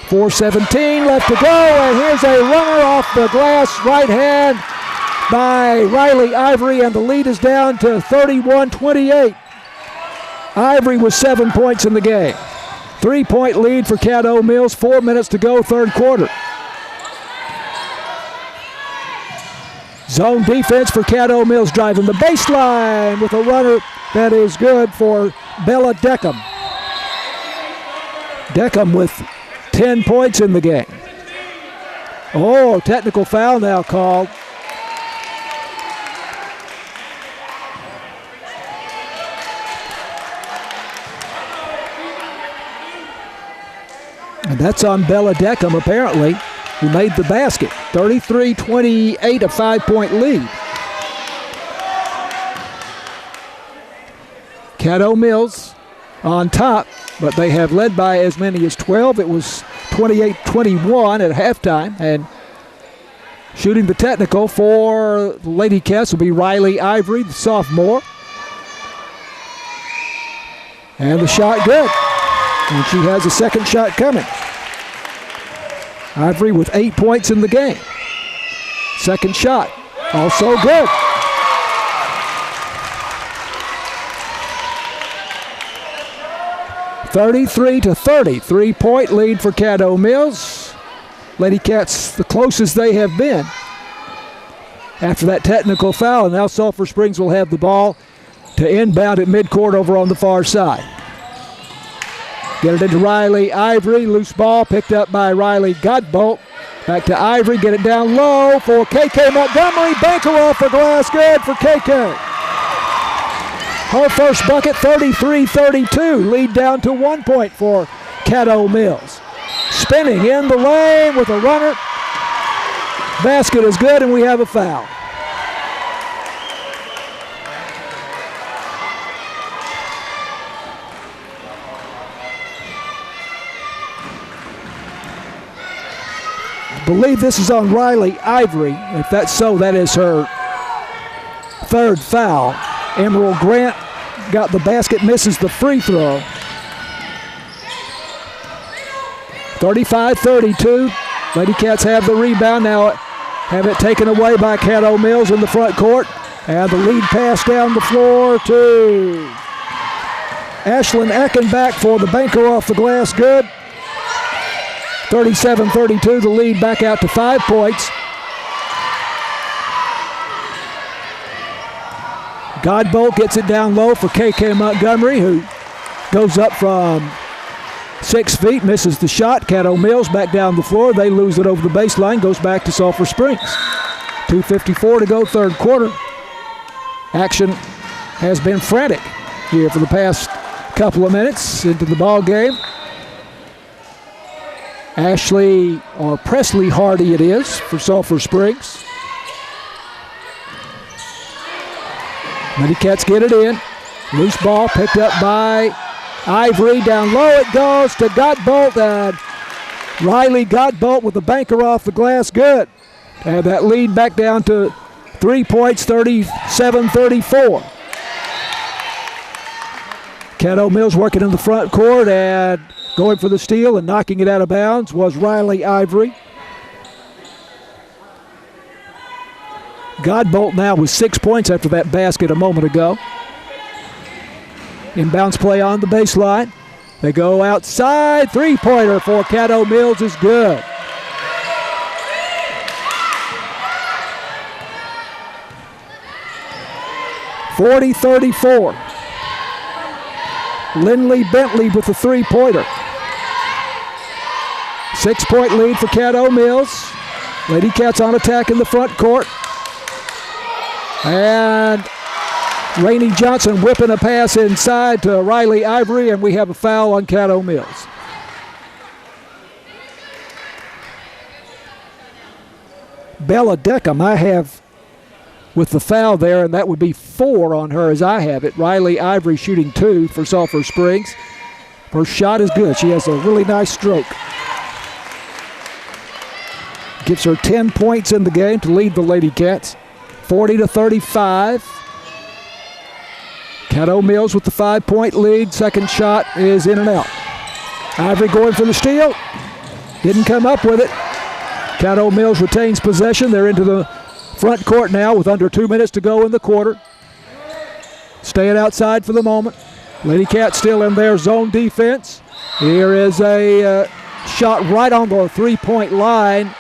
4:17 left to go, and here's a runner off the glass, right hand by Riley Ivory, and the lead is down to 31-28. Ivory with 7 points in the game. 3-point lead for Caddo Mills, 4 minutes to go, third quarter. Zone defense for Caddo Mills, driving the baseline with a runner that is good for Bella Deckham. Deckham with 10 points in the game. Oh, technical foul now called. And that's on Bella Deckham, apparently. who made the basket. 33-28, a 5-point lead. Caddo Mills on top, but they have led by as many as 12. It was 28-21 at halftime, and shooting the technical for the Lady Cats will be Riley Ivory, the sophomore. And the shot good. And she has a second shot coming. Ivory with 8 points in the game. Second shot, also good. (33-30), 3-point lead for Caddo Mills. Lady Cats the closest they have been after that technical foul, and now Sulphur Springs will have the ball to inbound at midcourt over on the far side. Get it into Riley Ivory, loose ball picked up by Riley Godbolt. Back to Ivory, get it down low for KK Montgomery. Banker off the glass, good for KK. Her first bucket, 33-32. Lead down to 1 point for Caddo Mills. Spinning in the lane with a runner. Basket is good, and we have a foul. I believe this is on Riley Ivory. If that's so, that is her third foul. Emerald Grant got the basket, misses the free throw. 35-32. Lady Cats have the rebound. Now have it taken away by Caddo Mills in the front court. And the lead pass down the floor to Ashlyn Eckenbach for the banker off the glass, good. 37-32, the lead back out to 5 points. Godbolt gets it down low for KK Montgomery, who goes up from 6 feet, misses the shot. Caddo Mills back down the floor. They lose it over the baseline, goes back to Sulphur Springs. 2:54 to go, third quarter. Action has been frantic here for the past couple of minutes into the ball game. Ashley, or Presley Hardy it is, for Sulphur Springs. Lady Cats get it in. Loose ball picked up by Ivory. Down low it goes to Godbolt, and Riley Godbolt with the banker off the glass, good. And that lead back down to 3 points, 37-34. Caddo Mills working in the front court, and going for the steal and knocking it out of bounds was Riley Ivory. Godbolt now with 6 points after that basket a moment ago. Inbounds play on the baseline. They go outside. Three-pointer for Caddo Mills is good. (40-34). Lindley Bentley with the three-pointer. 6 point lead for Caddo Mills. Lady Cats on attack in the front court. And Rainey Johnson whipping a pass inside to Riley Ivory, and we have a foul on Caddo Mills. Bella Deckham, I have with the foul there, and that would be 4 on her as I have it. Riley Ivory shooting 2 for Sulphur Springs. First shot is good. She has a really nice stroke. Gives her 10 points in the game to lead the Lady Cats. 40-35. Caddo Mills with the 5 point lead. Second shot is in and out. Ivory going for the steal. Didn't come up with it. Caddo Mills retains possession. They're into the front court now with under 2 minutes to go in the quarter. Staying outside for the moment. Lady Cats still in their zone defense. Here is a shot right on the 3 point line.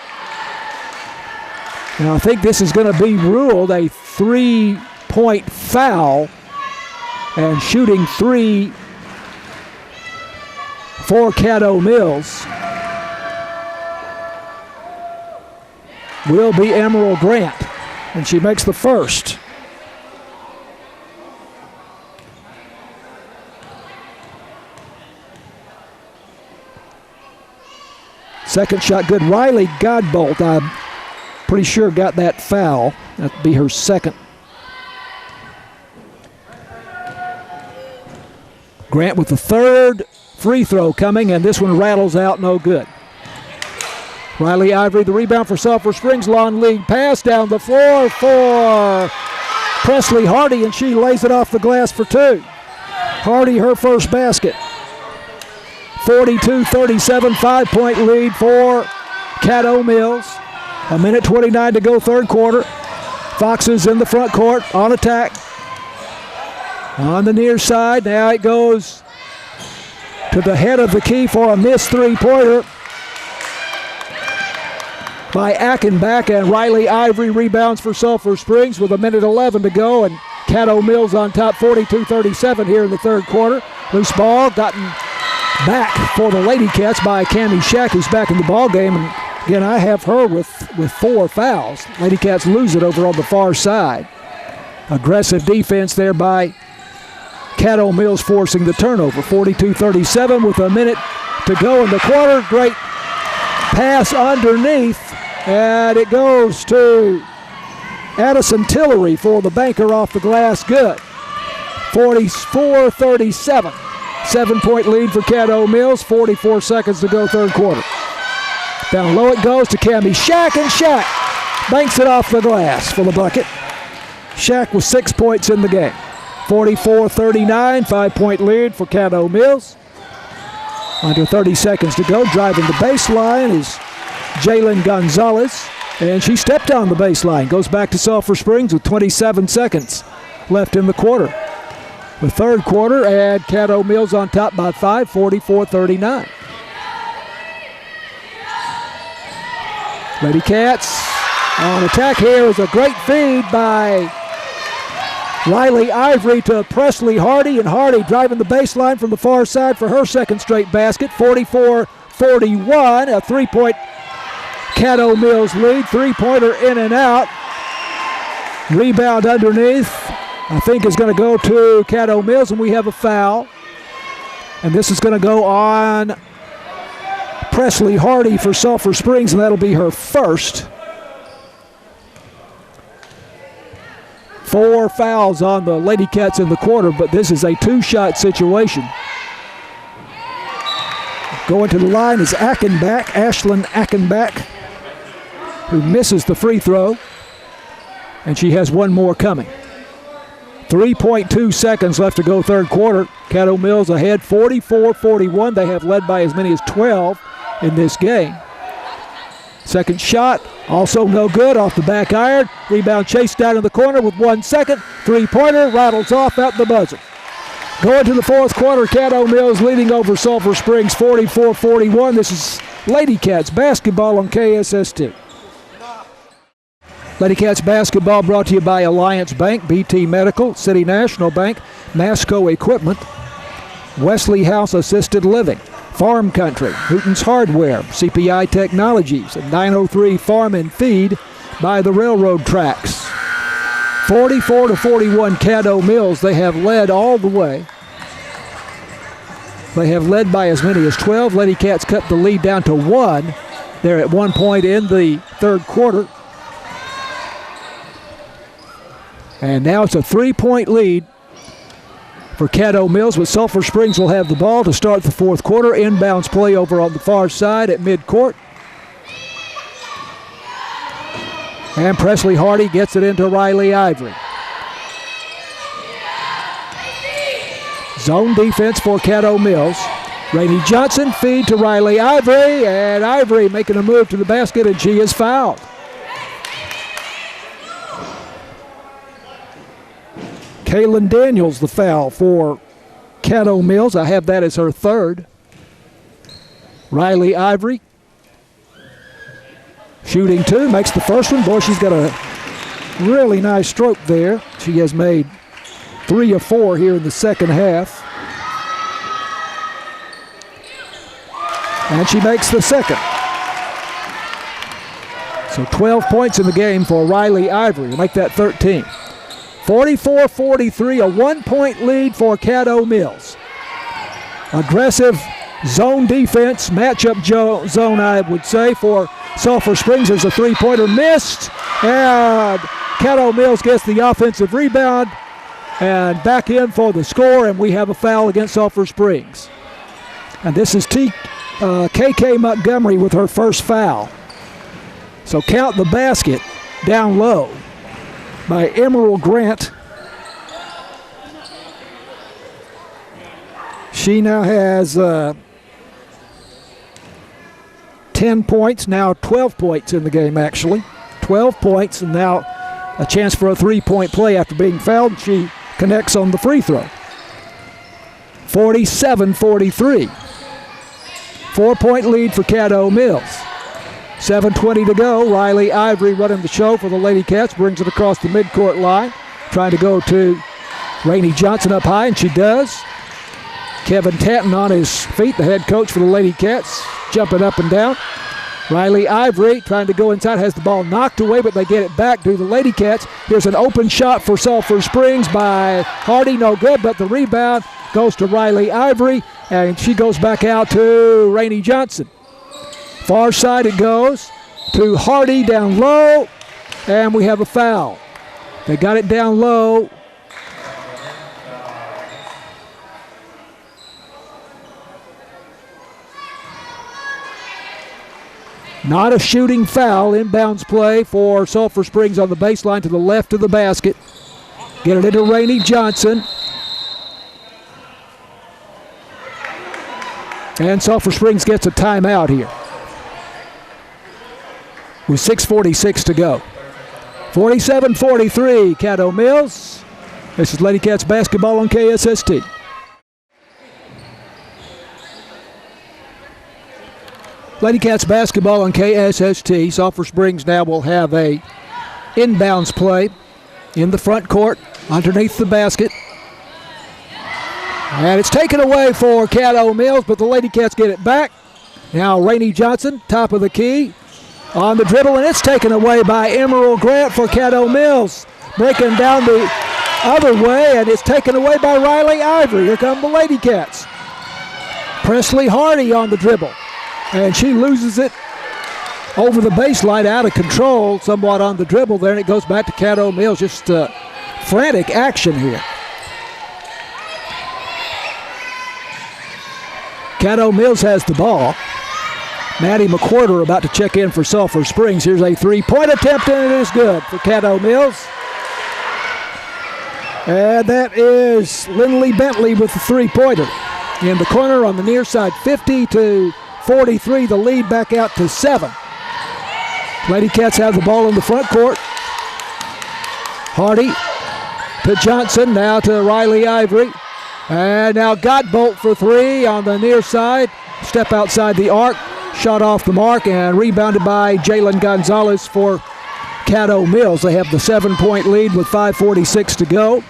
Now I think this is going to be ruled a 3 point foul, and shooting 3 for Caddo Mills will be Emerald Grant, and she makes the first. Second shot good. Riley Godbolt, I'm pretty sure, got that foul. That'd be her second. Grant with the third free throw coming, and this one rattles out, no good. Riley Ivory, the rebound for Sulphur Springs. Long lead pass down the floor for Presley Hardy, and she lays it off the glass for two. Hardy, her first basket. 42-37, 5-point lead for Caddo Mills. 1:29 to go, third quarter. Foxes in the front court on attack. On the near side, now it goes to the head of the key for a missed three-pointer by Achenbach, and Riley Ivory rebounds for Sulphur Springs with 1:11 to go, and Caddo Mills on top 42-37 here in the third quarter. Loose ball gotten back for the Lady Cats by Cammie Shack, who's back in the ball game, and again I have her with 4 fouls. Lady Cats lose it over on the far side. Aggressive defense there by Caddo Mills, forcing the turnover. 42-37 with a minute to go in the quarter. Great pass underneath, and it goes to Addison Tillery for the banker off the glass. Good. 44-37. 7-point lead for Caddo Mills. 44 seconds to go, third quarter. Down low it goes to Cammie Shack, and Shack banks it off the glass for the bucket. Shack with 6 points in the game. 44-39, 5-point lead for Caddo Mills. Under 30 seconds to go. Driving the baseline is Jalen Gonzalez, and she stepped on the baseline. Goes back to Sulphur Springs with 27 seconds left in the quarter. The third quarter, and Caddo Mills on top by 5, 44-39. Lady Cats on attack. Here is a great feed by Riley Ivory to Presley Hardy, and Hardy driving the baseline from the far side for her second straight basket. 44-41, a three-point Caddo Mills lead. Three-pointer in and out. Rebound underneath, I think, is going to go to Caddo Mills, and we have a foul. And this is going to go on Presley Hardy for Sulphur Springs, and that'll be her first. 4 fouls on the Lady Cats in the quarter, but this is a 2-shot situation. Going to the line is Achenbach, Ashlyn Achenbach, who misses the free throw, and she has one more coming. 3.2 seconds left to go, third quarter. Caddo Mills ahead 44-41. They have led by as many as 12 in this game. Second shot, also no good, off the back iron. Rebound chased down in the corner with 1 second. Three-pointer rattles off at the buzzer. Going to the fourth quarter, Caddo Mills leading over Sulphur Springs 44-41. This is Lady Cats basketball on KSST. Lady Cats basketball brought to you by Alliance Bank, BT Medical, City National Bank, Masco Equipment, Wesley House Assisted Living, Farm Country, Hooten's Hardware, CPI Technologies, and 903 Farm and Feed by the railroad tracks. 44-41 Caddo Mills. They have led all the way. They have led by as many as 12. Lady Cats cut the lead down to 1. They're at 1 point in the third quarter. And now it's a 3-point lead for Caddo Mills, but Sulphur Springs will have the ball to start the fourth quarter. Inbounds play over on the far side at midcourt. And Presley Hardy gets it into Riley Ivory. Zone defense for Caddo Mills. Rainey Johnson feed to Riley Ivory, and Ivory making a move to the basket, and she is fouled. Kaylin Daniels the foul for Caddo Mills. I have that as her third. Riley Ivory shooting 2, makes the first one. Boy, she's got a really nice stroke there. She has made 3 of 4 here in the second half. And she makes the second. So 12 points in the game for Riley Ivory to make that 13. 44-43, a 1-point lead for Caddo Mills. Aggressive zone defense, matchup zone, I would say, for Sulphur Springs. There's a three-pointer missed, and Caddo Mills gets the offensive rebound and back in for the score, and we have a foul against Sulphur Springs. And this is KK Montgomery with her first foul. So count the basket down low by Emerald Grant. She now has 10 points, now 12 points in the game, actually. 12 points, and now a chance for a three-point play after being fouled. She connects on the free throw. 47-43. 4-point lead for Caddo Mills. 7:20 to go. Riley Ivory running the show for the Lady Cats. Brings it across the midcourt line. Trying to go to Rainey Johnson up high, and she does. Kevin Tanton on his feet, the head coach for the Lady Cats, jumping up and down. Riley Ivory trying to go inside, has the ball knocked away, but they get it back to the Lady Cats. Here's an open shot for Sulphur Springs by Hardy, no good, but the rebound goes to Riley Ivory, and she goes back out to Rainey Johnson. Far side it goes to Hardy down low, and we have a foul. They got it down low. Not a shooting foul. Inbounds play for Sulphur Springs on the baseline to the left of the basket. Get it into Rainey Johnson. And Sulphur Springs gets a timeout here with 6:46 to go. 47-43, Caddo Mills. This is Lady Cats basketball on KSST. Lady Cats basketball on KSST. Sulphur Springs now will have a inbounds play in the front court underneath the basket. And it's taken away for Caddo Mills, but the Lady Cats get it back. Now Rainey Johnson, top of the key, on the dribble, and it's taken away by Emerald Grant for Caddo Mills. Breaking down the other way, and it's taken away by Riley Ivory. Here come the Lady Cats. Presley Hardy on the dribble. And she loses it over the baseline, out of control somewhat on the dribble there, and it goes back to Caddo Mills. Just frantic action here. Caddo Mills has the ball. Maddie McWhorter about to check in for Sulphur Springs. Here's a three-point attempt, and it is good for Caddo Mills. And that is Lindley Bentley with the three-pointer. In the corner on the near side, 50-43, the lead back out to 7. Lady Cats have the ball in the front court. Hardy to Johnson, now to Riley Ivory. And now Godbolt for three on the near side. Step outside the arc, shot off the mark, and rebounded by Jalen Gonzalez for Caddo Mills. They have the 7-point lead with 5:46 to go.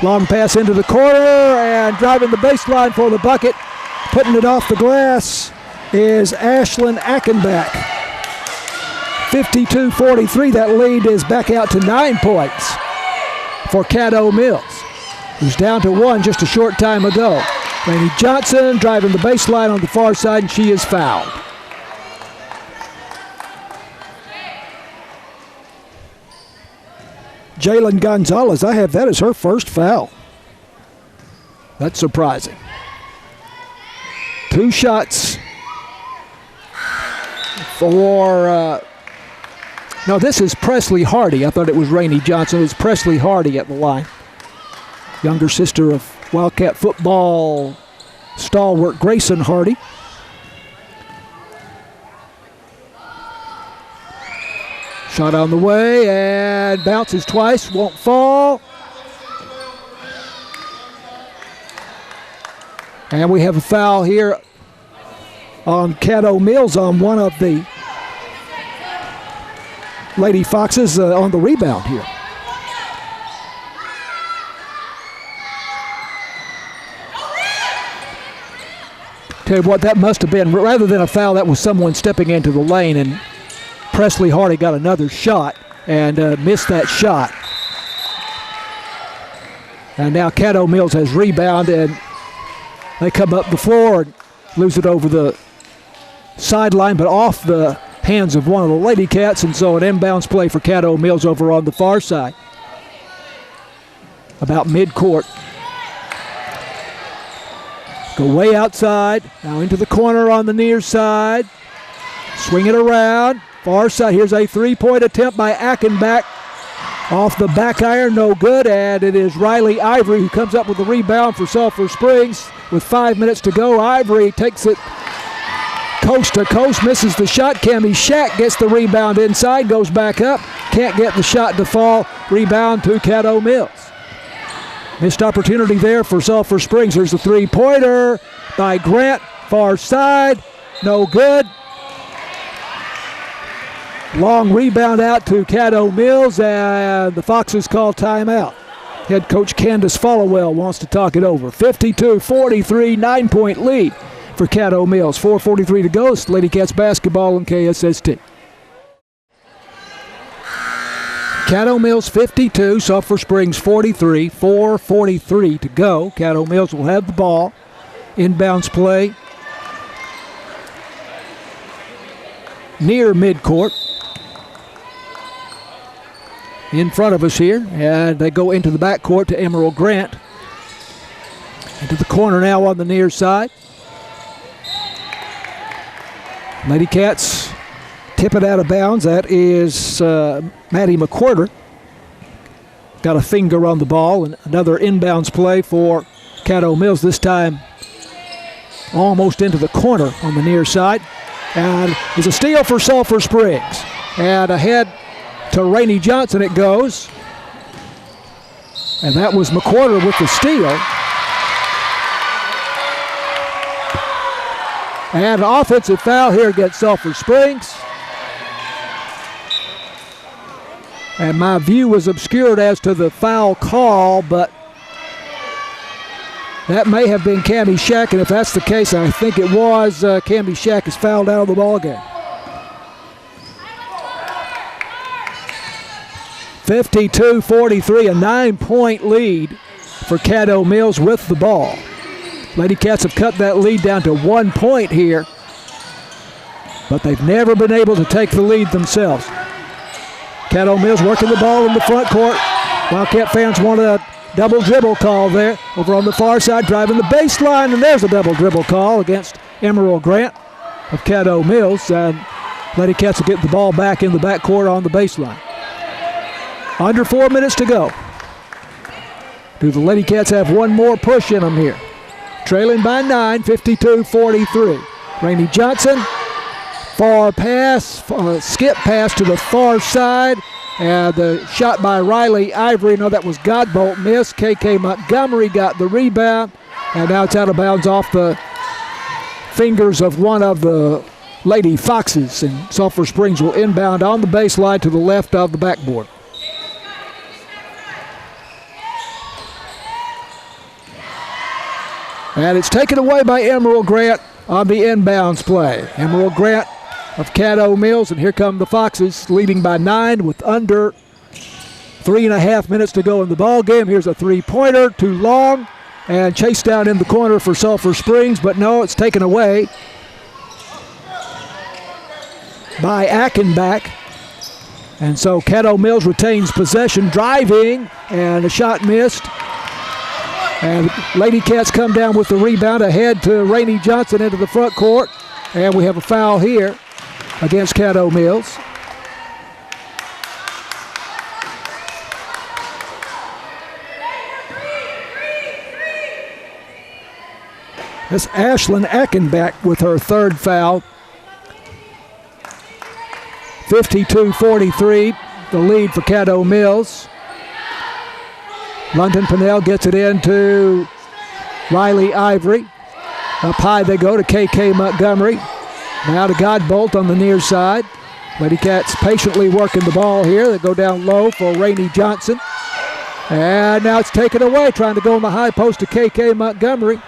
Long pass into the corner, and driving the baseline for the bucket, putting it off the glass, is Ashlyn Ackenbach. 52-43, that lead is back out to 9 points for Caddo Mills, who's down to 1 just a short time ago. Rainey Johnson driving the baseline on the far side, and she is fouled. Jalen Gonzalez, I have that as her first foul. That's surprising. 2 shots for, no, this is Presley Hardy. I thought it was Rainey Johnson. It's Presley Hardy at the line. Younger sister of Wildcat football stalwart Grayson Hardy. Shot on the way and bounces twice, won't fall. And we have a foul here on Caddo Mills on one of the Lady Foxes on the rebound here. Tell you what, that must have been, rather than a foul, that was someone stepping into the lane, and Presley Hardy got another shot and missed that shot. And now Caddo Mills has rebound, and they come up the floor, and lose it over the sideline, but off the hands of one of the Lady Cats, and so an inbounds play for Caddo Mills over on the far side. About midcourt. Go way outside, now into the corner on the near side. Swing it around, far side. Here's a three-point attempt by Achenbach. Off the back iron, no good, and it is Riley Ivory who comes up with the rebound for Sulphur Springs with 5 minutes to go. Ivory takes it coast to coast, misses the shot. Cammie Shack gets the rebound inside, goes back up, can't get the shot to fall. Rebound to Caddo Mills. Missed opportunity there for Sulphur Springs. There's a three-pointer by Grant, far side, no good. Long rebound out to Caddo Mills, and the Foxes call timeout. Head coach Candace Followell wants to talk it over. 52-43, 9-point lead for Caddo Mills. 4:43 to go. It's Lady Cats basketball on KSST. Caddo Mills 52, Sulphur Springs 43, 4:43 to go. Caddo Mills will have the ball. Inbounds play near midcourt. In front of us here, and they go into the backcourt to Emerald Grant. Into the corner now on the near side. Lady Cats tip it out of bounds. That is Maddie McWhirter. Got a finger on the ball, and another inbounds play for Caddo Mills, this time almost into the corner on the near side. And there's a steal for Sulphur Springs. And ahead to Rainey Johnson it goes. And that was McWhirter with the steal. And an offensive foul here against Sulphur Springs. And my view was obscured as to the foul call, but that may have been Cammie Shack, and if that's the case, I think it was. Cammie Shack is fouled out of the ballgame. 52-43, a 9-point lead for Caddo Mills with the ball. Lady Cats have cut that lead down to 1 point here, but they've never been able to take the lead themselves. Caddo Mills working the ball in the front court. Wildcat fans want a double dribble call there. Over on the far side, driving the baseline, and there's a double dribble call against Emerald Grant of Caddo Mills. And Lady Cats will get the ball back in the backcourt on the baseline. Under 4 minutes to go. Do the Lady Cats have one more push in them here? Trailing by 9, 52-43. Rainey Johnson, far pass, skip pass to the far side. And the shot by Riley Ivory, no, that was Godbolt, missed. KK Montgomery got the rebound. And now it's out of bounds off the fingers of one of the Lady Foxes. And Sulphur Springs will inbound on the baseline to the left of the backboard. And it's taken away by Emerald Grant on the inbounds play. Emerald Grant of Caddo Mills, and here come the Foxes leading by 9 with under 3.5 minutes to go in the ball game. Here's a three-pointer, too long, and chased down in the corner for Sulphur Springs, but no, it's taken away by Achenbach. And so Caddo Mills retains possession, driving, and a shot missed. And Lady Cats come down with the rebound ahead to Rainey Johnson into the front court. And we have a foul here against Caddo Mills. That's Ashlyn Achenbach with her third foul. 52-43, the lead for Caddo Mills. London Pinnell gets it into Riley Ivory. Up high they go to KK Montgomery. Now to Godbolt on the near side. Lady Cats patiently working the ball here. They go down low for Rainey Johnson. And now it's taken away, trying to go on the high post to KK Montgomery.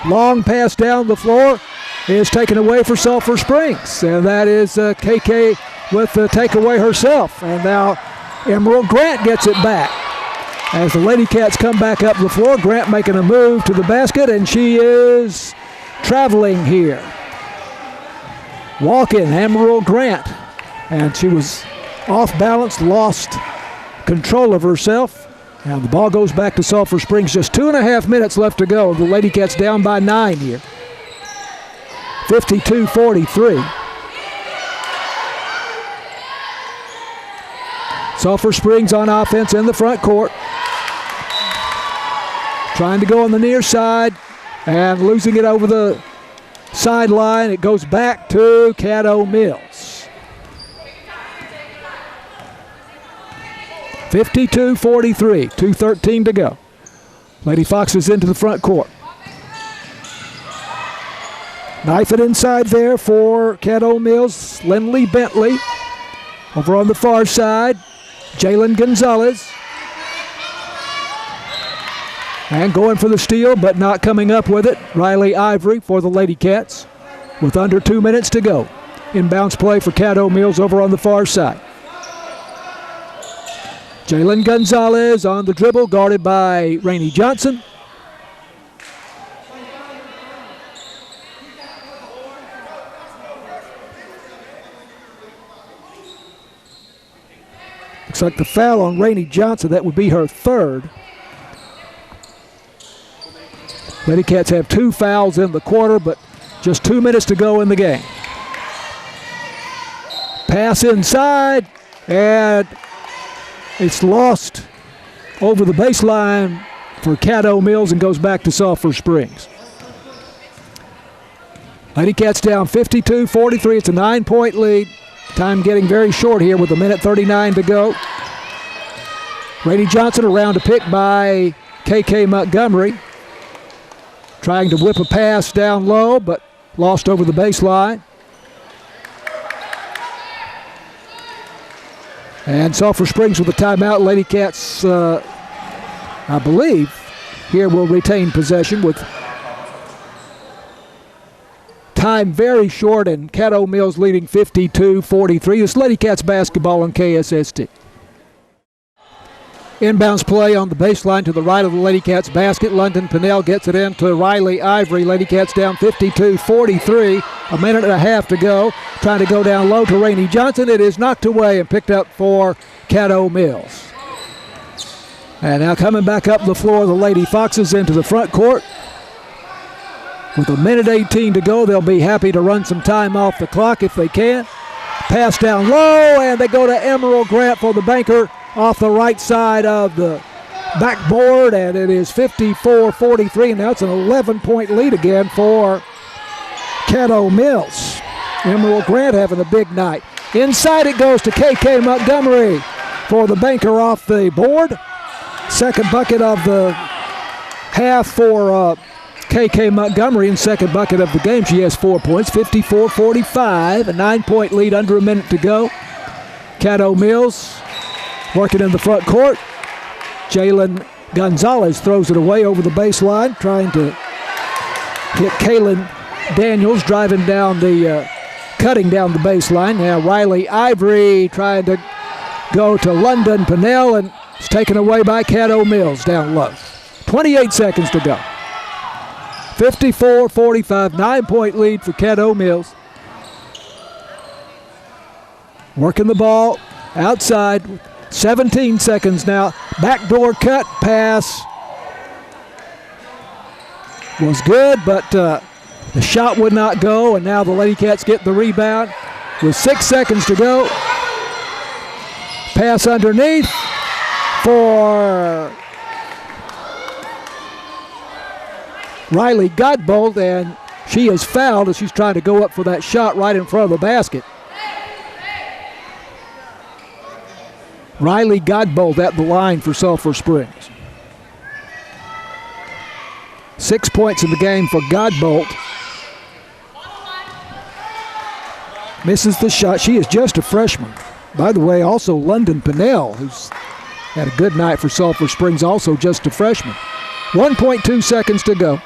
Long pass down the floor is taken away for Sulphur Springs. And that is KK with the takeaway herself. And now Emerald Grant gets it back. As the Lady Cats come back up the floor, Grant making a move to the basket, and she is traveling here. Walking, Emerald Grant. And she was off balance, lost control of herself. And the ball goes back to Sulphur Springs. Just 2.5 minutes left to go. The Lady Cats down by 9 here. 52-43. Sulphur Springs on offense in the front court. Trying to go on the near side and losing it over the sideline. It goes back to Caddo Mills. 52-43, 2:13 to go. Lady Foxes into the front court. Knife it inside there for Caddo Mills. Lindley Bentley. Over on the far side, Jalen Gonzalez. And going for the steal, but not coming up with it. Riley Ivory for the Lady Cats with under 2 minutes to go. Inbounds play for Caddo Mills over on the far side. Jalen Gonzalez on the dribble, guarded by Rainey Johnson. Looks like the foul on Rainey Johnson, that would be her third. Lady Cats have 2 fouls in the quarter, but just 2 minutes to go in the game. Pass inside, and it's lost over the baseline for Caddo Mills and goes back to Sulphur Springs. Lady Cats down 52-43. It's a 9-point lead. Time getting very short here with 1:39 to go. Rainey Johnson around a pick by KK Montgomery. Trying to whip a pass down low, but lost over the baseline. And Sulphur Springs with a timeout. Lady Cats, I believe, here will retain possession with time very short and Caddo Mills leading 52-43. This Lady Cats basketball on KSST. Inbounds play on the baseline to the right of the Lady Cats basket. London Pinnell gets it into Riley Ivory. Lady Cats down 52-43. 1.5 to go. Trying to go down low to Rainey Johnson. It is knocked away and picked up for Caddo Mills. And now coming back up the floor, the Lady Foxes into the front court. With 1:18 to go, they'll be happy to run some time off the clock if they can. Pass down low, and they go to Emerald Grant for the banker off the right side of the backboard, and it is 54-43, and now it's an 11-point lead again for Caddo Mills. Emerald Grant having a big night. Inside it goes to KK Montgomery for the banker off the board. Second bucket of the half for KK Montgomery, and second bucket of the game. She has 4 points, 54-45, a 9-point lead, under a minute to go. Caddo Mills working in the front court. Jalen Gonzalez throws it away over the baseline, trying to hit Kaylin Daniels, driving down the, cutting down the baseline. Now Riley Ivory trying to go to London Pinnell, and it's taken away by Caddo Mills down low. 28 seconds to go. 54-45, 9-point lead for Caddo Mills. Working the ball outside. 17 seconds now. Backdoor cut pass was good, but the shot would not go, and now the Lady Cats get the rebound with 6 seconds to go. Pass underneath for Riley Godbolt, and she is fouled as she's trying to go up for that shot right in front of the basket. Riley Godbolt at the line for Sulphur Springs. 6 points in the game for Godbolt. Misses the shot. She is just a freshman. By the way, also London Pinnell, who's had a good night for Sulphur Springs, also just a freshman. 1.2 seconds to go.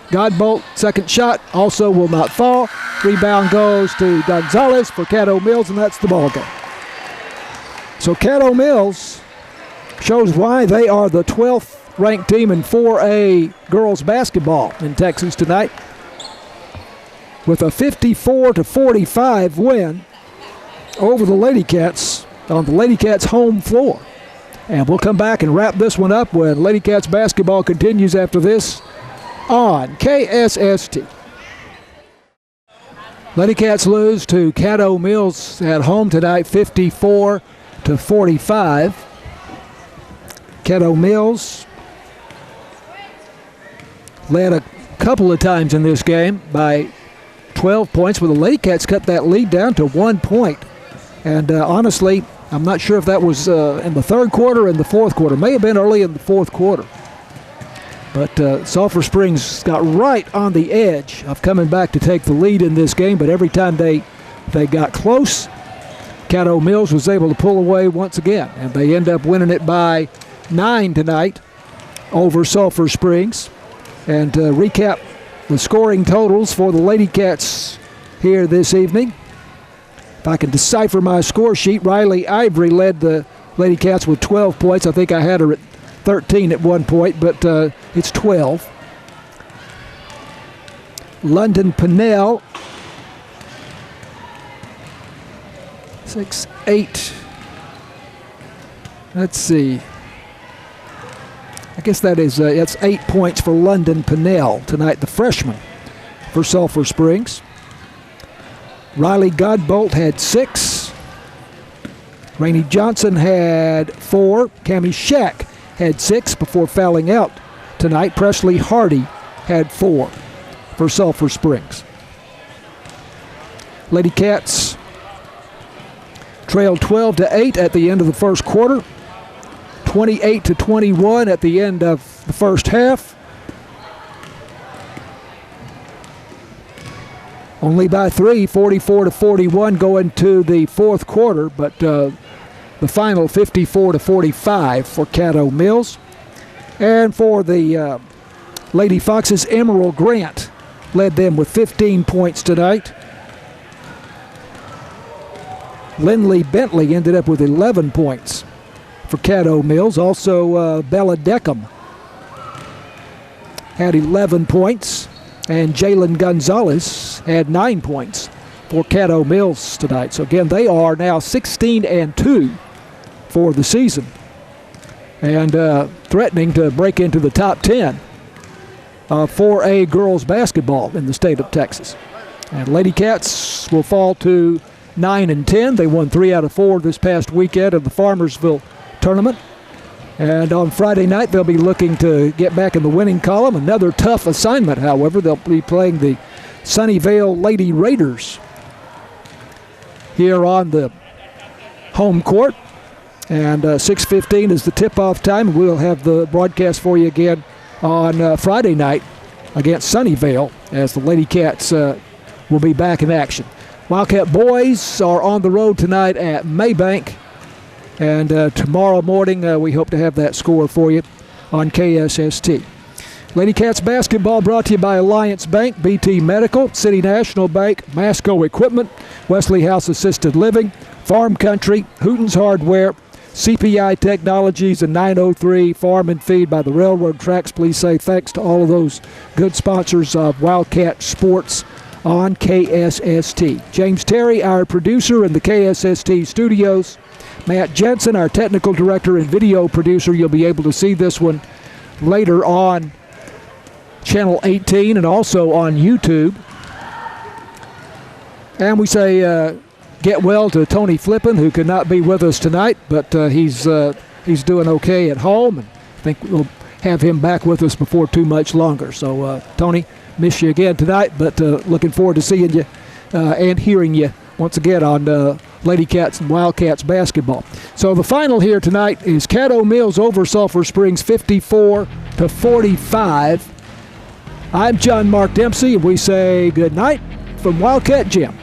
Godbolt, second shot, also will not fall. Rebound goes to Gonzalez for Caddo Mills, and that's the ball game. So Caddo Mills shows why they are the 12th ranked team in 4A girls basketball in Texas tonight. with a 54-45 win over the Lady Cats on the Lady Cats home floor. And we'll come back and wrap this one up when Lady Cats basketball continues after this on KSST. Lady Cats lose to Caddo Mills at home tonight, 54-45. Caddo Mills led a couple of times in this game by 12 points, but the Lady Cats cut that lead down to 1 point. And honestly, I'm not sure if that was in the third quarter or in the fourth quarter. May have been early in the fourth quarter. But Sulphur Springs got right on the edge of coming back to take the lead in this game, but every time they got close, Caddo Mills was able to pull away once again, and they end up winning it by 9 tonight over Sulphur Springs. And to recap the scoring totals for the Lady Cats here this evening, if I can decipher my score sheet, Riley Ivory led the Lady Cats with 12 points. I think I had her at 13 at one point, but it's 12. London Pinnell, 6, 8. Let's see. I guess that's 8 points for London Pinnell tonight, the freshman for Sulphur Springs. Riley Godbolt had 6. Rainey Johnson had 4. Cammie Shack had 6 before fouling out tonight. Presley Hardy had 4 for Sulphur Springs. Lady Cats trailed 12-8 at the end of the first quarter, 28-21 at the end of the first half. Only by 3, 44-41 going to the fourth quarter, but the final 54-45 for Caddo Mills. And for the Lady Foxes, Emerald Grant led them with 15 points tonight. Lindley Bentley ended up with 11 points for Caddo Mills. Also, Bella Deckham had 11 points, and Jalen Gonzalez had 9 points for Caddo Mills tonight. So again, they are now 16-2 for the season, and threatening to break into the top 10 of 4A girls basketball in the state of Texas. And Lady Cats will fall to 9-10. They won 3 out of 4 this past weekend of the Farmersville tournament. And on Friday night, they'll be looking to get back in the winning column. Another tough assignment, however. They'll be playing the Sunnyvale Lady Raiders here on the home court. And 6:15 is the tip-off time. We'll have the broadcast for you again on Friday night against Sunnyvale as the Lady Cats will be back in action. Wildcat boys are on the road tonight at Maybank. And tomorrow morning, we hope to have that score for you on KSST. Lady Cats basketball brought to you by Alliance Bank, BT Medical, City National Bank, Masco Equipment, Wesley House Assisted Living, Farm Country, Hooten's Hardware, CPI Technologies, and 903 Farm and Feed by the railroad tracks. Please say thanks to all of those good sponsors of Wildcat Sports on KSST. James Terry, our producer in the KSST studios. Matt Jensen, our technical director and video producer. You'll be able to see this one later on Channel 18 and also on YouTube. And we say get well to Tony Flippin, who could not be with us tonight, but he's doing okay at home, and I think we'll have him back with us before too much longer. So, Tony, miss you again tonight, but looking forward to seeing you and hearing you once again on Lady Cats and Wildcats basketball. So the final here tonight is Caddo Mills over Sulphur Springs, 54-45. I'm John Mark Dempsey, and we say good night from Wildcat Gym.